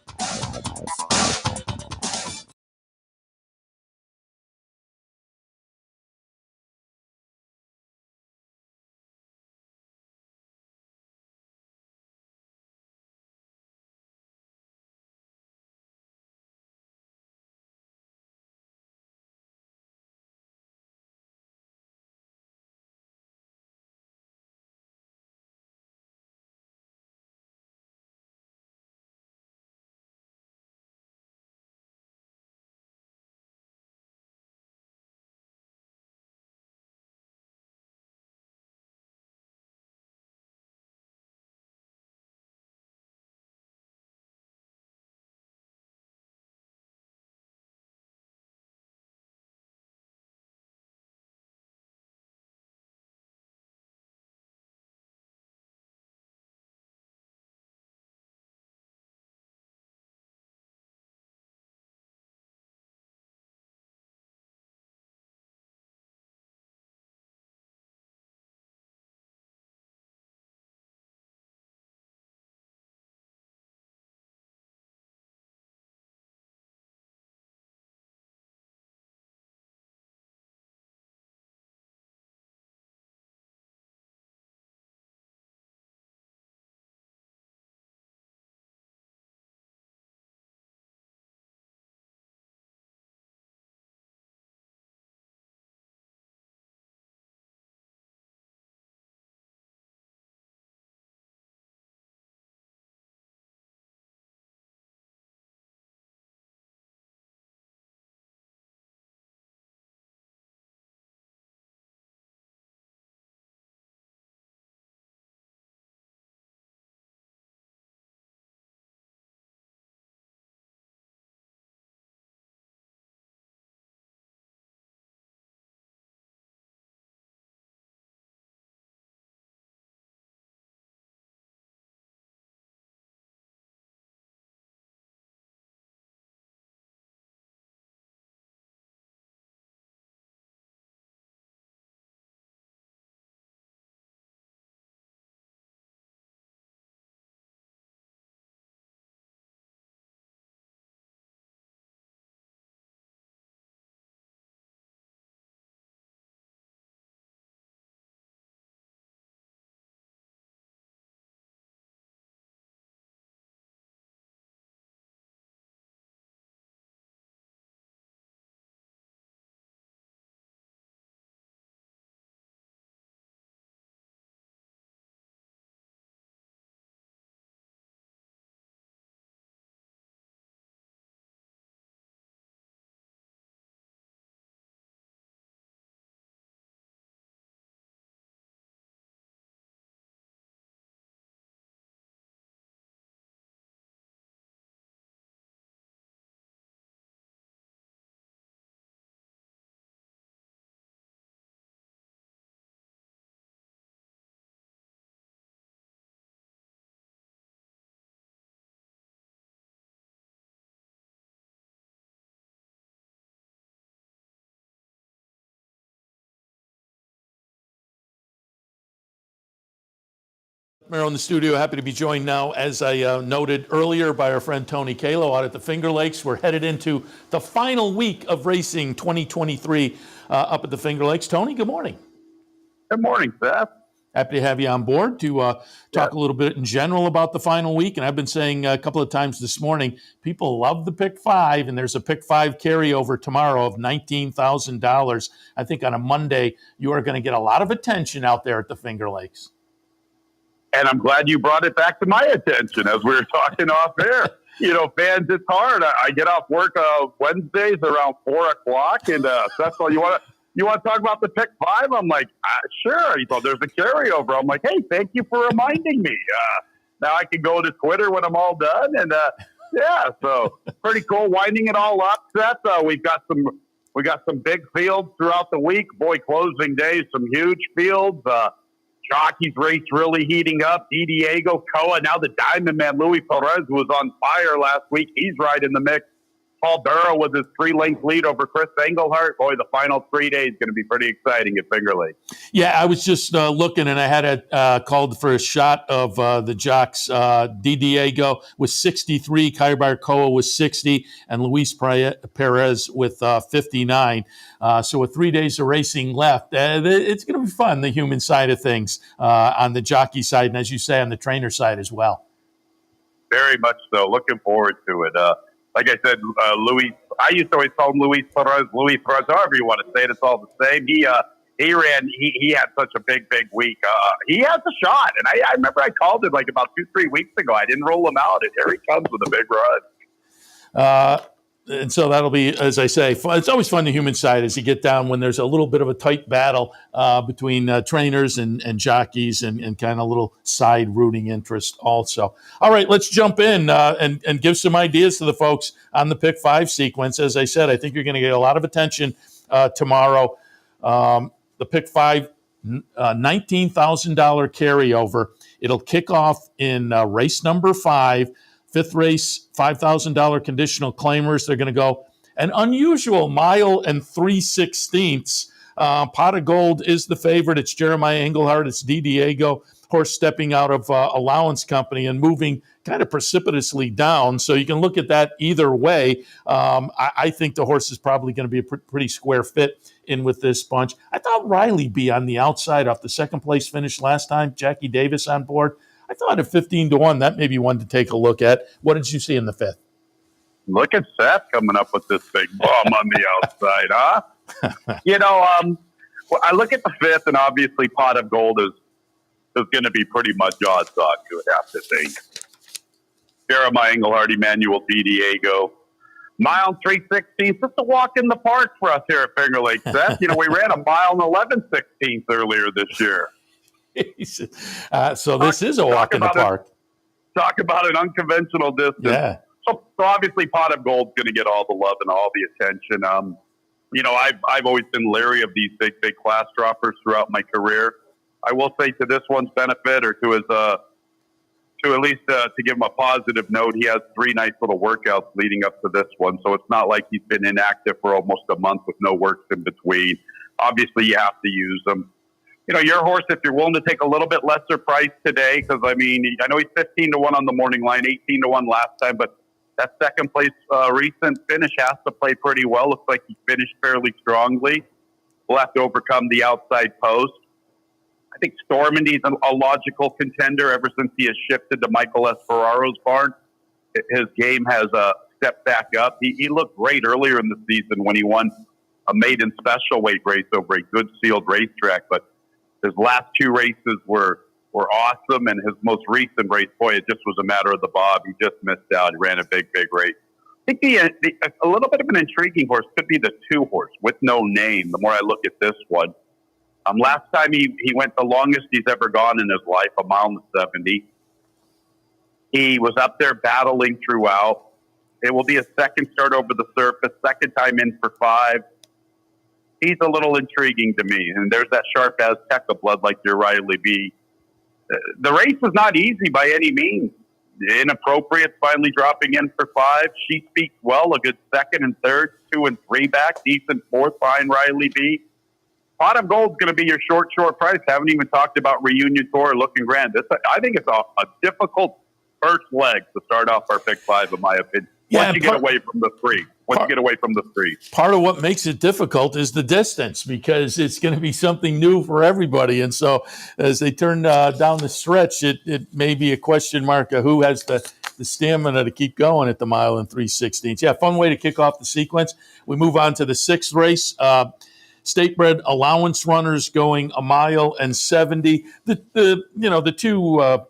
Merrow in the studio. Happy to be joined now, as I noted earlier, by our friend Tony Calo out at the Fingerlakes. We're headed into the final week of racing 2023 up at the Fingerlakes. Tony, good morning. Good morning, Seth. Happy to have you on board to talk a little bit in general about the final week. And I've been saying a couple of times this morning, people love the Pick 5, and there's a Pick 5 carryover tomorrow of $19,000. I think on a Monday, you are going to get a lot of attention out there at the Fingerlakes. And I'm glad you brought it back to my attention as we were talking off air. You know, fans, it's hard. I get off work Wednesdays around 4 o'clock, and Seth, you want to talk about the Pick 5? I'm like, sure. He thought there's a carryover. I'm like, hey, thank you for reminding me. Now I can go to Twitter when I'm all done, and so pretty cool. Winding it all up, Seth. We got some big fields throughout the week. Boy, closing days, some huge fields. Jockeys race really heating up. Diego Coa, now the Diamond Man Luis Perez, who was on fire last week. He's right in the mix. Paul Burrow with his 3-length lead over Chris Engelhardt. Boy, the final 3 days going to be pretty exciting at Fingerlake. Yeah, I was just looking, and I had called for a shot of the jocks. Diego was 63, Kaibar Koa was 60, and Luis Perez with 59. So with 3 days of racing left, it's going to be fun, the human side of things on the jockey side, and as you say, on the trainer side as well. Very much so. Looking forward to it. Like I said, Luis, I used to always call him Luis Perez, however you want to say it, it's all the same. He had such a big week. He has a shot. And I remember I called it like about 2-3 weeks ago. I didn't rule him out. And here he comes with a big run. And so that'll be, as I say, fun. It's always fun, the human side, as you get down when there's a little bit of a tight battle between trainers and jockeys and kind of a little side rooting interest also. All right, let's jump in and give some ideas to the folks on the Pick 5 sequence. As I said, I think you're going to get a lot of attention tomorrow. The Pick 5, $19,000 carryover. It'll kick off in race number 5. Fifth race, $5,000 conditional claimers. They're going to go an unusual 1 3/16. Pot of Gold is the favorite. It's Jeremiah Engelhardt. It's Diego. Horse stepping out of Allowance Company and moving kind of precipitously down. So you can look at that either way. I think the horse is probably going to be a pretty square fit in with this bunch. I thought Riley B on the outside off the second place finish last time. Jackie Davis on board. I thought at 15-1, that may be one to take a look at. What did you see in the 5th? Look at Seth coming up with this big bomb on the outside, huh? I look at the 5th, and obviously Pot of Gold is going to be pretty much odds on, you would have to think. Jeremiah Engelhardt, Emmanuel Diego. 1 3/16. Just a walk in the park for us here at Fingerlake, Seth. We ran a 1 11/16 earlier this year. So this is a walk in the park. Talk about an unconventional distance. Yeah. So obviously Pot of Gold's going to get all the love and all the attention. I've always been leery of these big class droppers throughout my career. I will say, to this one's benefit, or to his to at least to give him a positive note, he has 3 nice little workouts leading up to this one. So it's not like he's been inactive for almost a month with no works in between. Obviously you have to use them. Your horse, if you're willing to take a little bit lesser price today, because, I know he's 15-1 on the morning line, 18-1 last time, but that second place recent finish has to play pretty well. Looks like he finished fairly strongly. We'll have to overcome the outside post. I think Stormandy's a logical contender ever since he has shifted to Michael S. Ferraro's barn. His game has stepped back up. He looked great earlier in the season when he won a maiden special weight race over a good sealed racetrack, but his last 2 races were awesome, and his most recent race, boy, it just was a matter of the bob. He just missed out. He ran a big race. I think a little bit of an intriguing horse could be the 2 horse with no name, the more I look at this one. Last time he went the longest he's ever gone in his life, 1 70. He was up there battling throughout. It will be a second start over the surface, second time in for 5. He's a little intriguing to me. And there's that sharp Azteca blood like your Riley B. The race is not easy by any means. Inappropriate, finally dropping in for 5. She speaks well, a good second and third, 2 and 3 back, decent 4th behind Riley B. Pot of Gold's going to be your short price. Haven't even talked about Reunion Tour looking grand. I think it's a difficult first leg to start off our pick 5, in my opinion. Once you get away from the 3. Part of what makes it difficult is the distance, because it's going to be something new for everybody. And so as they turn down the stretch, it may be a question mark of who has the stamina to keep going at the mile and 3/16. Yeah, fun way to kick off the sequence. We move on to the 6th race. State-bred allowance runners going a mile and 70. The two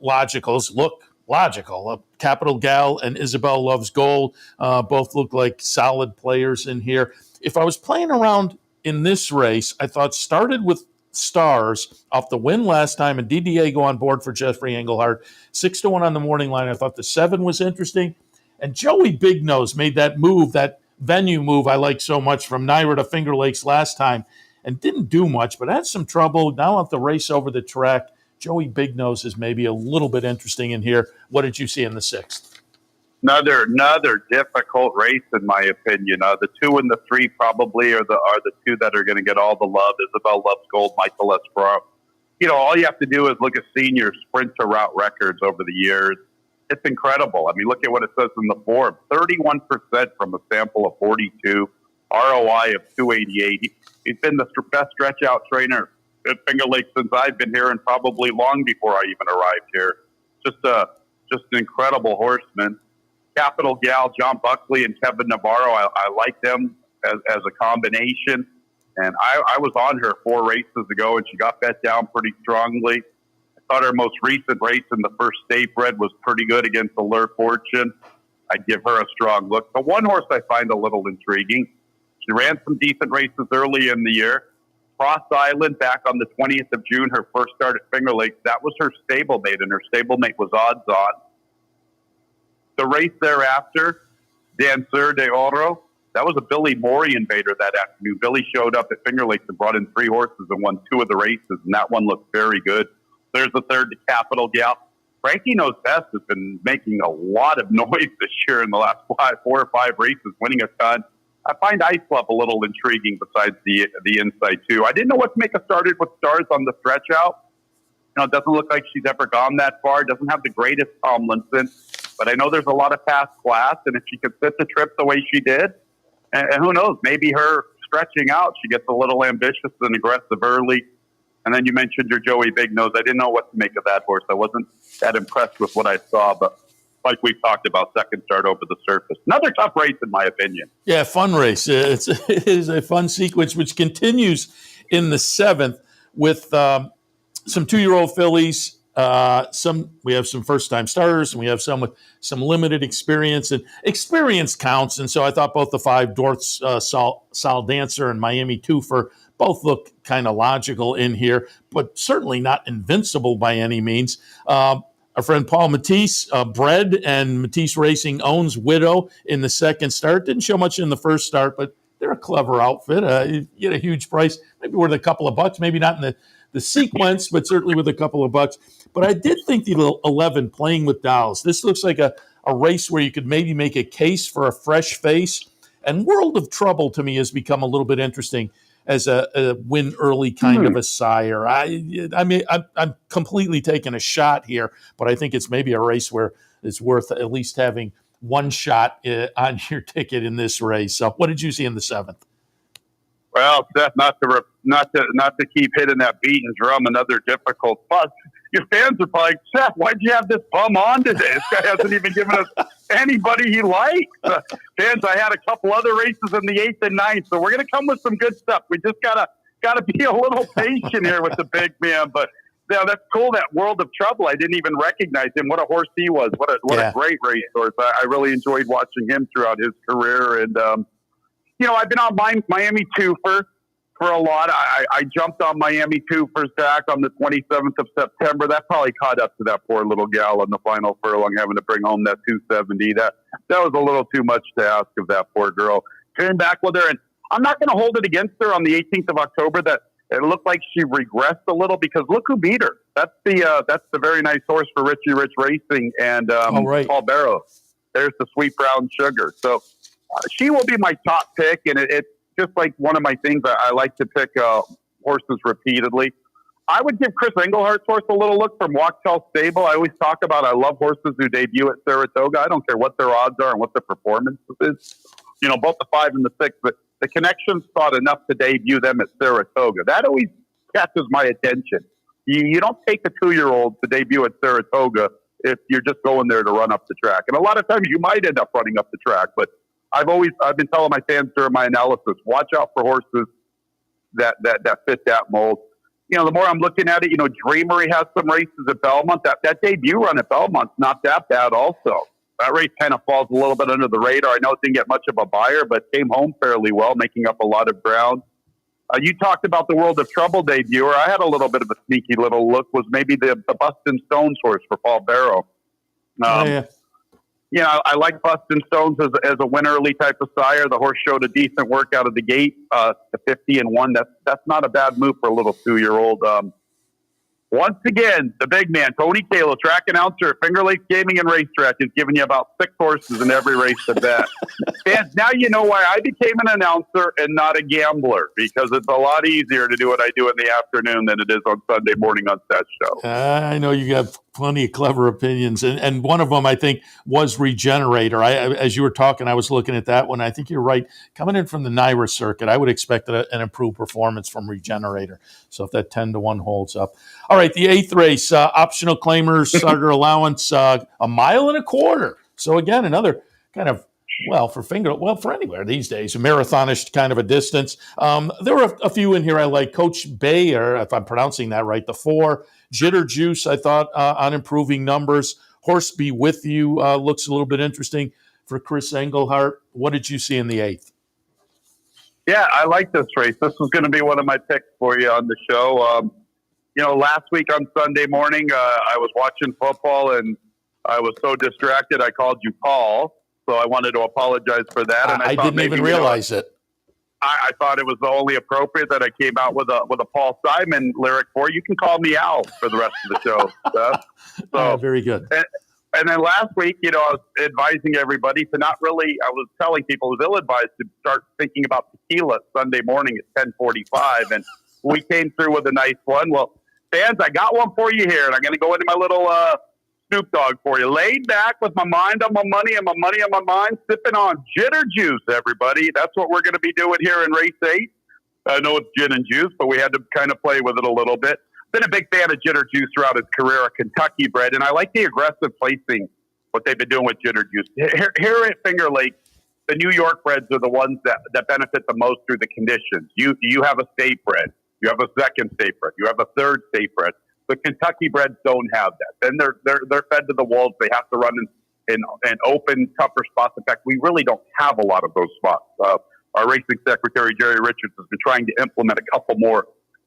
logicals look logical. Capital Gal and Isabel Loves Gold both look like solid players in here. If I was playing around in this race, I thought started with Stars off the win last time and DDA go on board for Jeffrey Engelhardt. 6-1 on the morning line. I thought the 7 was interesting. And Joey Big Nose made that move, that venue move I like so much, from Naira to Fingerlakes last time, and didn't do much, but had some trouble. Now at the race over the track, Joey Big Nose is maybe a little bit interesting in here. What did you see in the 6th? Another difficult race, in my opinion. The 2 and the 3 probably are the 2 that are going to get all the love. Isabel Loves Gold, Michael Esparro. All you have to do is look at senior sprint to route records over the years. It's incredible. I mean, look at what it says in the form. 31% from a sample of 42, ROI of 288. He's been the best stretch-out trainer at Finger Lakes since I've been here, and probably long before I even arrived here. Just an incredible horseman. Capital Gal, John Buckley, and Kevin Navarro. I like them as a combination. And I was on her 4 races ago, and she got bet down pretty strongly. I thought her most recent race in the first state bred was pretty good against Allure Fortune. I'd give her a strong look. The one horse I find a little intriguing. She ran some decent races early in the year. Cross Island back on the 20th of June, her first start at Finger Lakes. That was her stablemate, and her stablemate was odds on. The race thereafter, Dancer de Oro, that was a Billy Morey invader that afternoon. Billy showed up at Finger Lakes and brought in 3 horses and won 2 of the races, and that one looked very good. There's the third to Capital Gal. Frankie Knows Best has been making a lot of noise this year in the last 4 or 5 races, winning a ton. I find Ice Love a little intriguing besides the inside, too. I didn't know what to make of Started with Stars on the stretch out. It doesn't look like she's ever gone that far. Doesn't have the greatest Tomlinson, but I know there's a lot of past class, and if she could fit the trip the way she did, and who knows, maybe her stretching out, she gets a little ambitious and aggressive early. And then you mentioned your Joey Big Nose. I didn't know what to make of that horse. I wasn't that impressed with what I saw, but like we've talked about, second start over the surface. Another tough race, in my opinion. Yeah, fun race. It is a fun sequence, which continues in the 7th with some 2-year-old fillies. We have some first-time starters, and we have some with some limited experience, and experience counts. And so I thought both the 5, Dorth's Sal Dancer and Miami Twofer, both look kind of logical in here, but certainly not invincible by any means. Our friend Paul Matisse, bred, and Matisse Racing owns Widow in the second start. Didn't show much in the first start, but they're a clever outfit. You get a huge price, maybe worth a couple of bucks, maybe not in the sequence, but certainly with a couple of bucks. But I did think the 11, Playing with Dolls, this looks like a race where you could maybe make a case for a fresh face. And World of Trouble, to me, has become a little bit interesting as a win early kind of a sire. I mean, I'm completely taking a shot here, but I think it's maybe a race where it's worth at least having one shot on your ticket in this race. So what did you see in the 7th? Well, Seth, not to keep hitting that beaten drum, another difficult buzz. Your fans are probably like, Seth, why'd you have this bum on today? This guy hasn't even given us anybody he likes. Fans, I had a couple other races in the 8th and 9th, so we're going to come with some good stuff. We just gotta be a little patient here with the big man. But yeah, that's cool. That World of Trouble, I didn't even recognize him. What a horse he was! What a great racehorse. I really enjoyed watching him throughout his career. And I've been on Miami Twofer for a lot. I jumped on Miami Twofer's back on the 27th of September. That probably caught up to that poor little gal on the final furlong, having to bring home that 270. That was a little too much to ask of that poor girl. Came back with her, and I'm not going to hold it against her on the 18th of October that it looked like she regressed a little, because look who beat her. That's the very nice horse for Richie Rich Racing and Paul Barrow. There's the Sweet Brown Sugar. So she will be my top pick, and it's just like one of my things. I like to pick horses repeatedly. I would give Chris Englehart's horse a little look from Wachtell Stable. I always talk about I love horses who debut at Saratoga. I don't care what their odds are and what the performance is. Both the 5 and the 6, but the connections thought enough to debut them at Saratoga. That always catches my attention. You don't take a 2-year-old to debut at Saratoga if you're just going there to run up the track. And a lot of times you might end up running up the track, but I've been telling my fans during my analysis, watch out for horses that fit that mold. The more I'm looking at it, Dreamery has some races at Belmont. That debut run at Belmont's not that bad also. That race kind of falls a little bit under the radar. I know it didn't get much of a buyer, but came home fairly well, making up a lot of ground. You talked about the World of Trouble debuter. I had a little bit of a sneaky little look, was maybe the Bustin' Stones horse for Paul Barrow. I like Bustin' Stones as a win early type of sire. The horse showed a decent work out of the gate, to 50-1. That's not a bad move for a little 2-year-old. Once again, the big man, Tony Calo, track announcer at Fingerlake Gaming and Racetrack, is giving you about 6 horses in every race to bet. Fans, now you know why I became an announcer and not a gambler, because it's a lot easier to do what I do in the afternoon than it is on Sunday morning on Seth's show. I know you got plenty of clever opinions, and one of them I think was Regenerator. As you were talking, I was looking at that one. I think you're right. Coming in from the NYRA circuit, I would expect an improved performance from Regenerator. So if that 10-1 holds up. All right, the 8th race, optional claimers, starter allowance, 1.25 miles. So again, another kind of, for anywhere these days, a marathonish kind of a distance. There were a few in here I like. Coach Bayer, if I'm pronouncing that right, the 4. Jitter Juice, I thought, on improving numbers. Horse Be With You looks a little bit interesting for Chris Engelhart. What did you see in the 8th? Yeah, I like this race. This was going to be one of my picks for you on the show. Last week on Sunday morning, I was watching football and I was so distracted I called you Paul. So I wanted to apologize for that. And I didn't even realize it. I thought it was only appropriate that I came out with a Paul Simon lyric for you. You can call me Al for the rest of the show. So very good. And then last week, I was advising everybody to not really. I was telling people it was ill-advised to start thinking about tequila Sunday morning at 10:45, and we came through with a nice one. Well, fans, I got one for you here, and I'm going to go into my little Snoop Dogg for you. Laid back with my mind on my money and my money on my mind, sipping on Jitter Juice, everybody. That's what we're going to be doing here in race 8. I know it's gin and juice, but we had to kind of play with it a little bit. Been a big fan of Jitter Juice throughout his career, a Kentucky bred, and I like the aggressive placing, what they've been doing with Jitter Juice. Here at Fingerlake, the New York breds are the ones that benefit the most through the conditions. You have a state bred. You have a second state bred. You have a third state bred. The Kentucky breds don't have that. Then they're fed to the wolves. They have to run in open, tougher spots. In fact, we really don't have a lot of those spots. Our racing secretary, Jerry Richards, has been trying to implement a couple more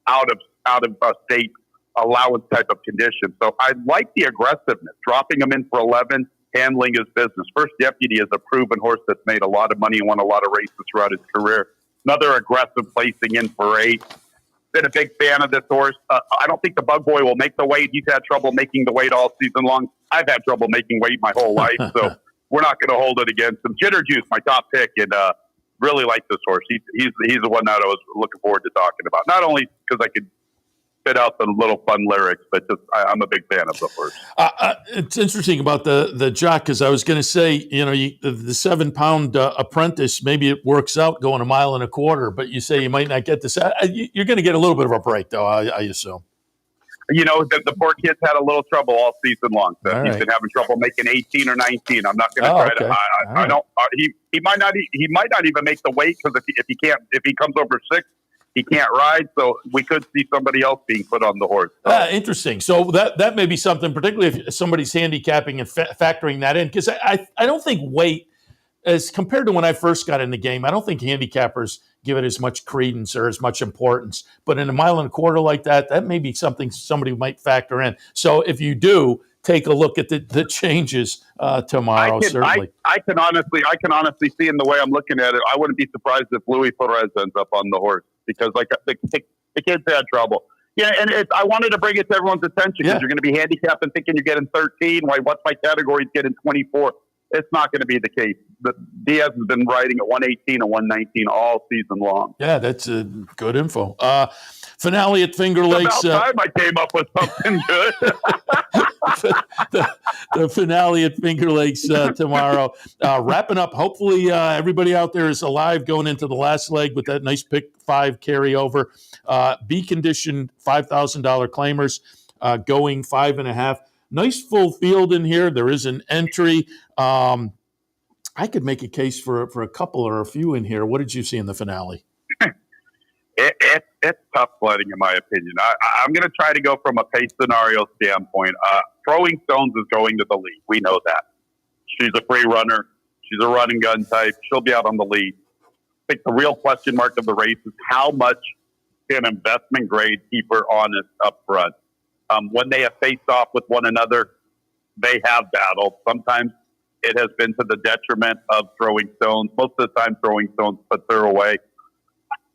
out of state allowance type of conditions. So I like the aggressiveness, dropping him in for 11, handling his business. First Deputy is a proven horse that's made a lot of money and won a lot of races throughout his career. Another aggressive placing in for 8. Been a big fan of this horse. I don't think the Bug Boy will make the weight. He's had trouble making the weight all season long. I've had trouble making weight my whole life, so we're not going to hold it against him. Jitter Juice, my top pick, and really like this horse. He's the one that I was looking forward to talking about. Not only because I could spit out the little fun lyrics, but just I'm a big fan of the horse. It's interesting about the jock, because I was going to say, the 7-pound apprentice, maybe it works out going 1.25 miles, but you say you might not get this. You're going to get a little bit of a break, though, I assume. The poor kid's had a little trouble all season long. So he's been having trouble making 18 or 19. I'm not going to try to. I don't. He might not even make the weight, because if he comes over 6. He can't ride, so we could see somebody else being put on the horse. Interesting. So that may be something, particularly if somebody's handicapping and factoring that in, because I don't think weight, as compared to when I first got in the game, I don't think handicappers give it as much credence or as much importance. But in 1.25 miles like that may be something somebody might factor in. So if you do, take a look at the changes tomorrow. Certainly, I can honestly see in the way I'm looking at it. I wouldn't be surprised if Louis Perez ends up on the horse, because the kids had trouble. Yeah, and I wanted to bring it to everyone's attention, because you're going to be handicapped and thinking you're getting 13. What's my category? Getting 24. It's not going to be the case. Diaz has been riding at 118 and 119 all season long. Yeah, that's good info. Finale at Fingerlakes. It's about time I came up with something good. the finale at Fingerlakes tomorrow. Wrapping up. Hopefully, everybody out there is alive going into the last leg with that nice pick 5 carryover. B condition $5,000 claimers going 5.5. Nice full field in here. There is an entry. I could make a case for a couple or a few in here. What did you see in the finale? It's tough sledding, in my opinion. I'm going to try to go from a pace scenario standpoint. Throwing Stones is going to the lead. We know that. She's a free runner. She's a run and gun type. She'll be out on the lead. I think the real question mark of the race is how much can investment grade keep her honest up front. When they have faced off with one another, they have battled. Sometimes it has been to the detriment of Throwing Stones. Most of the time, Throwing Stones puts her away.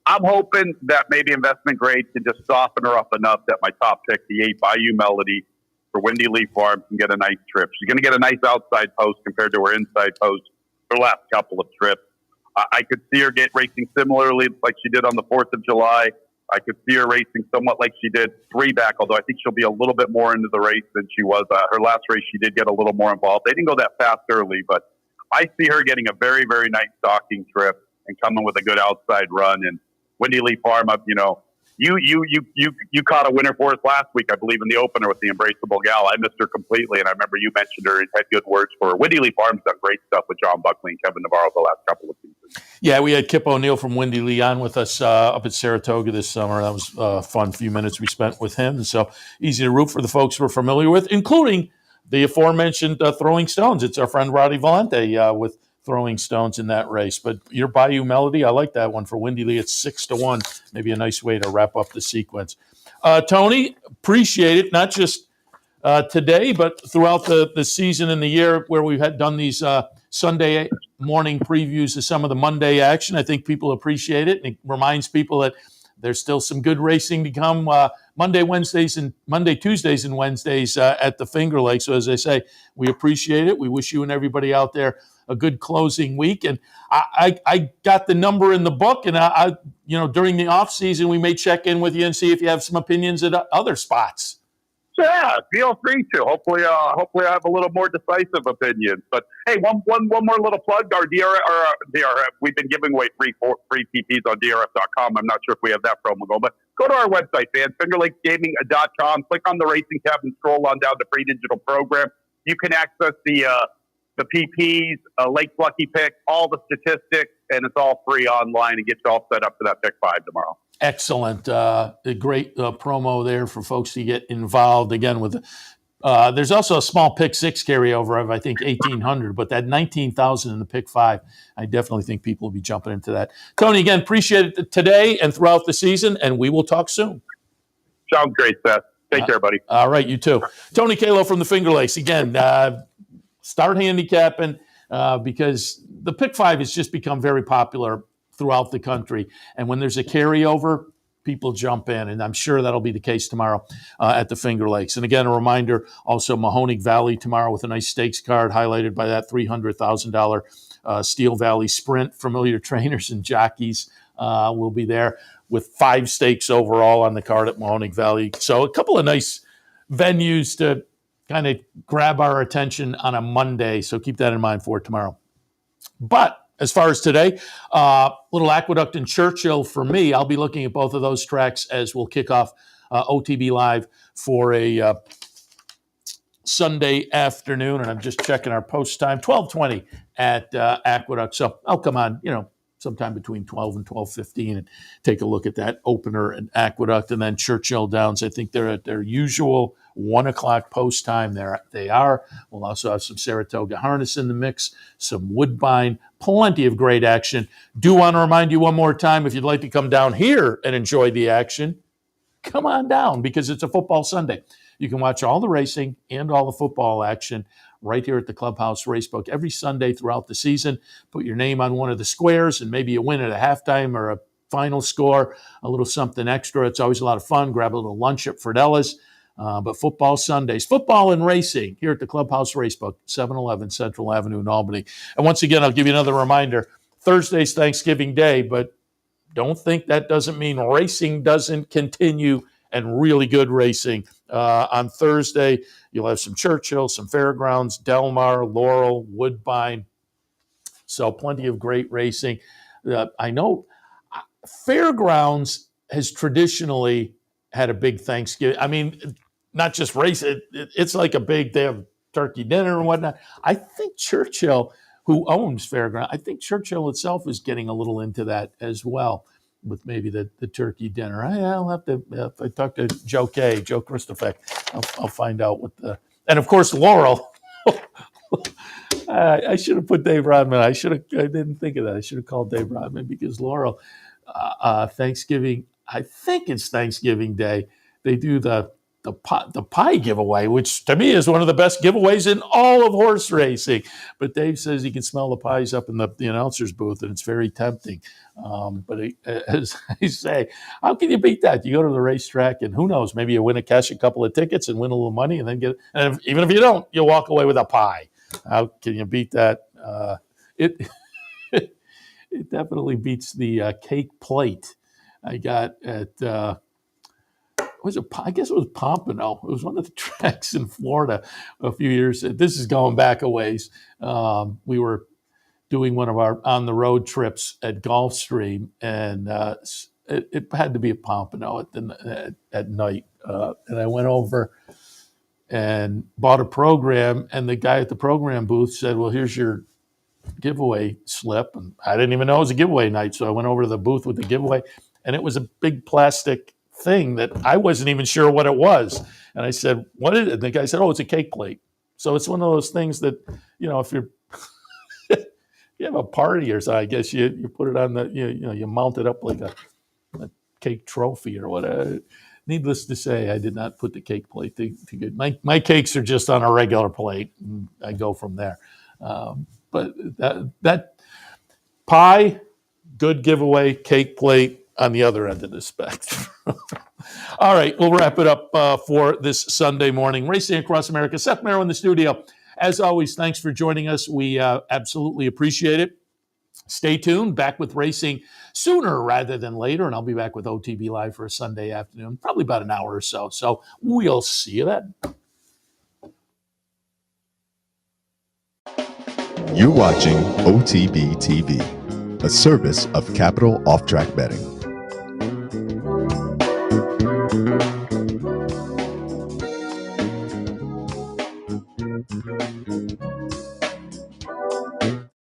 I'm hoping that maybe investment grade can just soften her up enough that my top pick, the 8 Bayou Melody for Windy Leaf Farms, can get a nice trip. She's going to get a nice outside post compared to her inside post her last couple of trips. I could see her racing similarly like she did on the 4th of July. I could see her racing somewhat like she did 3 back, although I think she'll be a little bit more into the race than she was. Her last race, she did get a little more involved. They didn't go that fast early, but I see her getting a very, very nice stalking trip and coming with a good outside run. And Windy Leaf Farm, you caught a winner for us last week, I believe, in the opener with the Embraceable Gal. I missed her completely, and I remember you mentioned her and had good words for her. Windy Leaf Farm's done great stuff with John Buckley and Kevin Navarro the last couple of seasons. Yeah, we had Kip O'Neill from Windy Lee on with us up at Saratoga this summer. That was a fun few minutes we spent with him. And so easy to root for the folks we're familiar with, including the aforementioned Throwing Stones. It's our friend Roddy Valente with Throwing Stones in that race. But your Bayou Melody, I like that one for Windy Lee. It's 6-1. Maybe a nice way to wrap up the sequence. Tony, appreciate it. Not just today, but throughout the season and the year where we've done these Sunday morning previews of some of the Monday action. I think people appreciate it, and it reminds people that there's still some good racing to come Monday, Tuesdays, and Wednesdays at the Fingerlake. So as I say, we appreciate it. We wish you and everybody out there a good closing week. And I got the number in the book, and I during the off season we may check in with you and see if you have some opinions at other spots. Yeah, feel free to. Hopefully I have a little more decisive opinions. But hey, one more little plug. Our DRF, we've been giving away free PPs on DRF.com. I'm not sure if we have that promo going, but go to our website, fans, FingerlakesGaming.com. Click on the racing tab and scroll on down to free digital program. You can access the PPs, Lake's Lucky Pick, all the statistics, and it's all free online and get you all set up for that pick 5 tomorrow. Excellent. A great promo there for folks to get involved. Again, with there's also a small pick 6 carryover of, I think, 1,800, but that 19,000 in the pick 5, I definitely think people will be jumping into that. Tony, again, appreciate it today and throughout the season, and we will talk soon. Sounds great, Seth. Take care, buddy. All right, you too. Tony Calo from the Fingerlakes. Again, start handicapping because the pick 5 has just become very popular throughout the country. And when there's a carryover, people jump in. And I'm sure that'll be the case tomorrow at the Fingerlakes. And again, a reminder, also Mahoning Valley tomorrow with a nice stakes card highlighted by that $300,000 Steel Valley Sprint. Familiar trainers and jockeys will be there with 5 stakes overall on the card at Mahoning Valley. So a couple of nice venues to kind of grab our attention on a Monday. So keep that in mind for tomorrow. But as far as today, little Aqueduct and Churchill for me. I'll be looking at both of those tracks as we'll kick off OTB Live for a Sunday afternoon. And I'm just checking our post time, 12:20 at Aqueduct. So I'll come on, sometime between 12 and 12:15 and take a look at that opener at Aqueduct. And then Churchill Downs, I think they're at their usual 1 o'clock post time. They are. We'll also have some Saratoga harness in the mix, some Woodbine, plenty of great action. Do want to remind you one more time, if you'd like to come down here and enjoy the action, come on down because it's a football Sunday. You can watch all the racing and all the football action right here at the Clubhouse Racebook every Sunday throughout the season. Put your name on one of the squares and maybe you win at a halftime or a final score, a little something extra. It's always a lot of fun. Grab a little lunch at Fredella's. But football Sundays, football and racing here at the Clubhouse Racebook, 711 Central Avenue in Albany. And once again, I'll give you another reminder. Thursday's Thanksgiving Day, but don't think that doesn't mean racing doesn't continue, and really good racing. On Thursday, you'll have some Churchill, some Fairgrounds, Delmar, Laurel, Woodbine. So plenty of great racing. I know Fairgrounds has traditionally had a big Thanksgiving. I mean, not just race. It's like a big, they have turkey dinner and whatnot. I think Churchill, who owns Fairground, I think Churchill itself is getting a little into that as well, with maybe the turkey dinner. I'll have to, if I talk to Joe Christofek, I'll find out what the, and of course, Laurel. I should have put Dave Rodman. I didn't think of that. I should have called Dave Rodman, because Laurel, Thanksgiving, I think it's Thanksgiving Day, they do the pie giveaway, which to me is one of the best giveaways in all of horse racing. But Dave says he can smell the pies up in the announcer's booth, and it's very tempting. But as I say, how can you beat that? You go to the racetrack, and who knows, maybe you cash a couple of tickets and win a little money, and then even if you don't, you'll walk away with a pie. How can you beat that? It definitely beats the cake plate I got at I guess it was Pompano. It was one of the tracks in Florida a few years. This is going back a ways. We were doing one of our on the road trips at Gulfstream, and it had to be at Pompano at night. And I went over and bought a program, and the guy at the program booth said, "Well, here's your giveaway slip." And I didn't even know it was a giveaway night, so I went over to the booth with the giveaway, and it was a big plastic thing that I wasn't even sure what it was. And I said, "What is it?" And the guy said, "Oh, it's a cake plate." So it's one of those things that, if you're you have a party or something, I guess you put it on you mount it up like a cake trophy or whatever. Needless to say, I did not put the cake plate to get my cakes are just on a regular plate, and I go from there. But that pie, good giveaway, cake plate on the other end of the spectrum. All right, we'll wrap it up for this Sunday morning. Racing Across America, Seth Merrow in the studio. As always, thanks for joining us. We absolutely appreciate it. Stay tuned. Back with racing sooner rather than later, and I'll be back with OTB Live for a Sunday afternoon, probably about an hour or so. So we'll see you then. You're watching OTB TV, a service of Capital Off Track Betting.